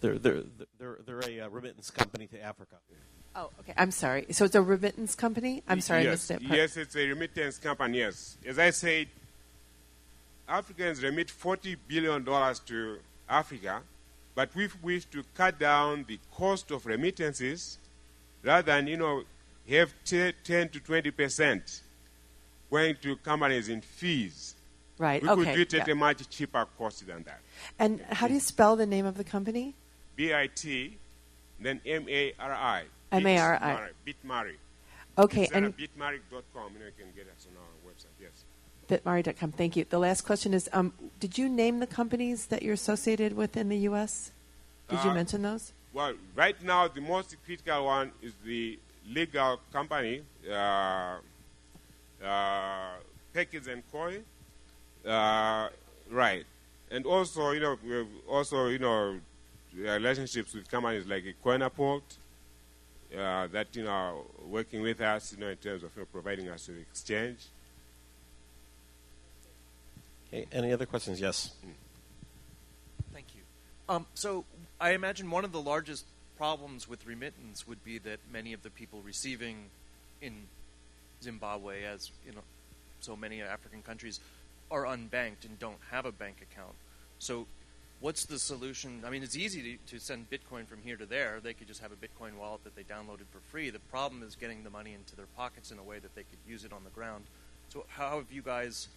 They're a remittance company to Africa. Oh, okay. I'm sorry. So it's a remittance company? I'm sorry, I missed that part. Yes, it's a remittance company, yes. As I said, Africans remit $40 billion to Africa, but we wish to cut down the cost of remittances rather than, have 10 to 20% going to companies in fees. Right, we could do it at a much cheaper cost than that. And how do you spell the name of the company? BIT, then MARI. MARI. BitMari. Okay. It's and BitMari.com. You can get us on our website, yes. BitMari.com. Thank you. The last question is, did you name the companies that you're associated with in the U.S.? Did you mention those? Well, right now, the most critical one is the legal company, Package and Coy, right. And also, we have also, relationships with companies like Coinaport that, are working with us, in terms of providing us with exchange. Okay, any other questions? Yes. Thank you. So I imagine one of the largest problems with remittance would be that many of the people receiving in Zimbabwe, as so many African countries, are unbanked and don't have a bank account. So what's the solution? I mean, it's easy to send Bitcoin from here to there. They could just have a Bitcoin wallet that they downloaded for free. The problem is getting the money into their pockets in a way that they could use it on the ground. So how have you guys,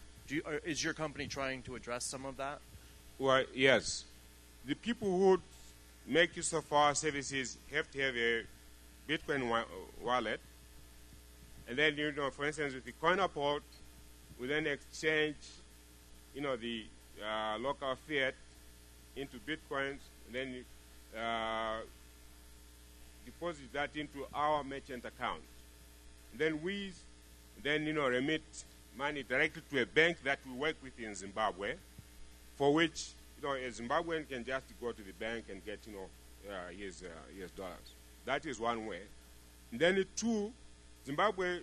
is your company trying to address some of that? Well, yes. The people who make use of our services have to have a Bitcoin wallet. And then, for instance, with the Coinaport, we then exchange, the local fiat into Bitcoins, and then deposit that into our merchant account. And then we remit money directly to a bank that we work with in Zimbabwe, for which, a Zimbabwean can just go to the bank and get, his dollars. That is one way. And then two, Zimbabwe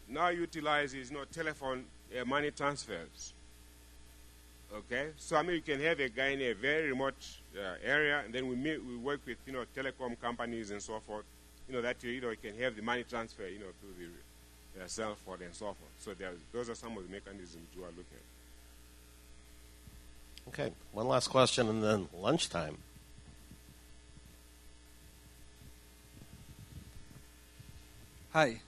now utilizes, telephone money transfers. Okay, so I mean, you can have a guy in a very remote area, and then we work with telecom companies and so forth. That you can have the money transfer through the cell phone and so forth. So those are some of the mechanisms you are looking at. Okay, one last question, and then lunchtime. Hi.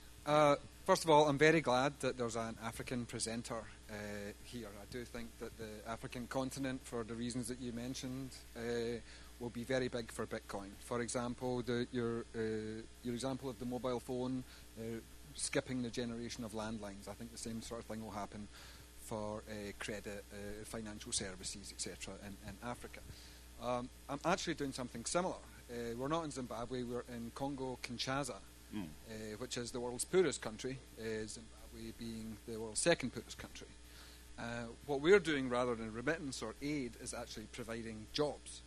First of all, I'm very glad that there's an African presenter here. I do think that the African continent, for the reasons that you mentioned, will be very big for Bitcoin. For example, your example of the mobile phone skipping the generation of landlines. I think the same sort of thing will happen for credit, financial services, etc. in Africa. I'm actually doing something similar. We're not in Zimbabwe, we're in Congo, Kinshasa, which is the world's poorest country, Zimbabwe being the world's second poorest country. What we're doing rather than remittance or aid is actually providing jobs.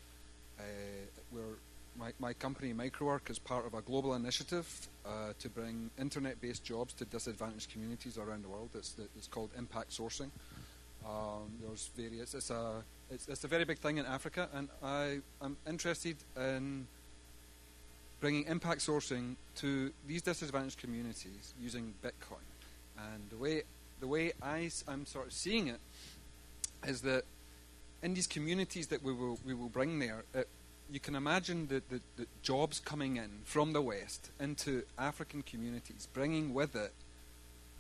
My company, Microwork, is part of a global initiative to bring internet-based jobs to disadvantaged communities around the world. It's called impact sourcing. There's various. It's a very big thing in Africa, and I'm interested in bringing impact sourcing to these disadvantaged communities using Bitcoin. And the way I'm sort of seeing it is that in these communities that we will bring there, you can imagine the jobs coming in from the West into African communities, bringing with it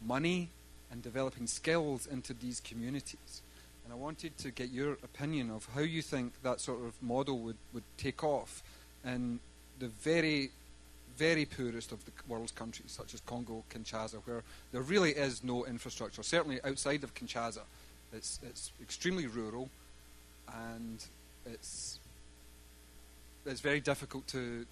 money and developing skills into these communities. And I wanted to get your opinion of how you think that sort of model would take off in the very, very poorest of the world's countries, such as Congo, Kinshasa, where there really is no infrastructure. Certainly outside of Kinshasa, it's extremely rural, and it's very difficult to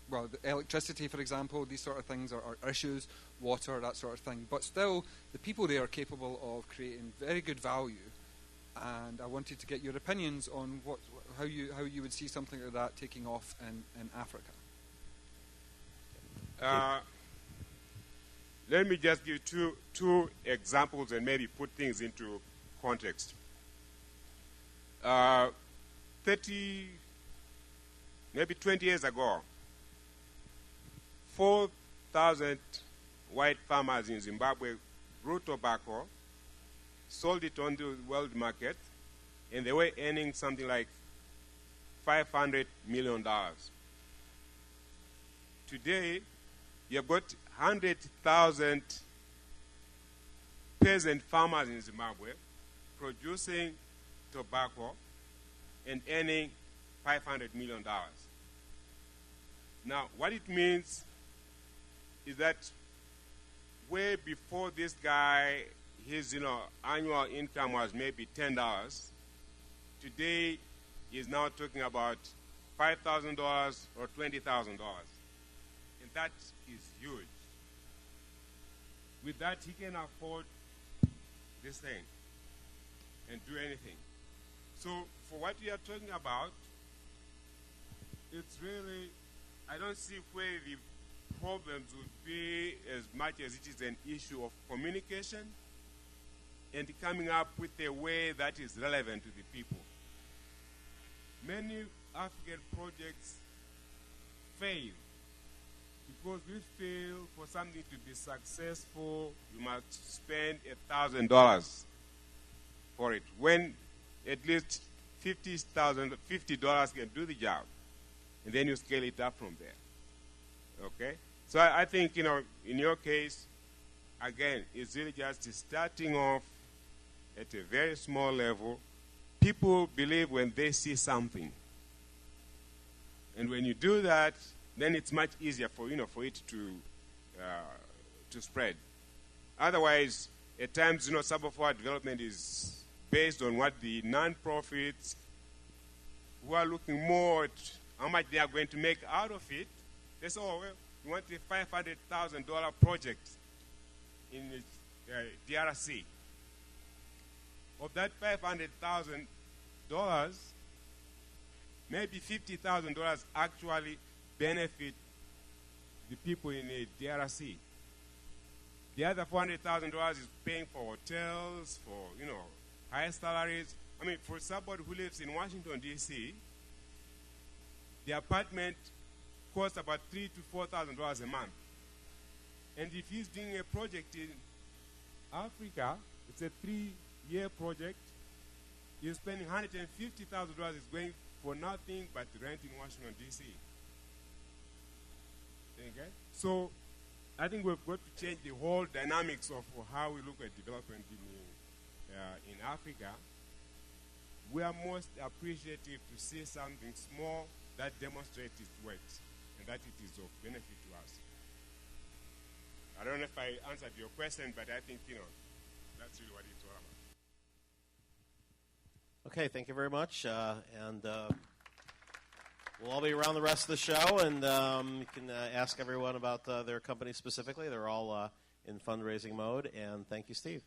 well, the electricity, for example, these sort of things are issues, water, that sort of thing. But still, the people there are capable of creating very good value. And I wanted to get your opinions on how you would see something like that taking off in Africa. Let me just give two examples and maybe put things into context. 20 years ago, 4,000 white farmers in Zimbabwe grew tobacco, sold it on the world market, and they were earning something like $500 million. Today, you've got 100,000 peasant farmers in Zimbabwe producing tobacco and earning $500 million. Now, what it means is that way before this guy, his annual income was maybe $10. Today, he's now talking about $5,000 or $20,000. and that is huge. With that, he can afford this thing and do anything. So for what we are talking about, it's really, I don't see where the problems would be as much as it is an issue of communication and coming up with a way that is relevant to the people. Many African projects fail because we feel for something to be successful, you must spend $1,000 for it, when at least $50 can do the job, and then you scale it up from there. Okay? So I think, in your case, again, it's really just starting off at a very small level. People believe when they see something. And when you do that, then it's much easier for it to spread. Otherwise, at times, sub-4 development is based on what the non-profits who are looking more at how much they are going to make out of it. They say, oh, well, we want a $500,000 project in DRC. Of that $500,000, maybe $50,000 actually benefit the people in the DRC. The other $400,000 is paying for hotels, for, higher salaries. I mean, for somebody who lives in Washington, D.C., the apartment costs about $3,000 to $4,000 a month. And if he's doing a project in Africa, it's a 3-year project, he's spending $150,000 is going for nothing but rent in Washington, D.C. Okay? So I think we've got to change the whole dynamics of how we look at development in Africa. We are most appreciative to see something small that demonstrates its worth and that it is of benefit to us. I don't know if I answered your question, but I think, that's really what it's all about. Okay, thank you very much. And we'll all be around the rest of the show, and you can ask everyone about their company specifically. They're all in fundraising mode. And thank you, Steve.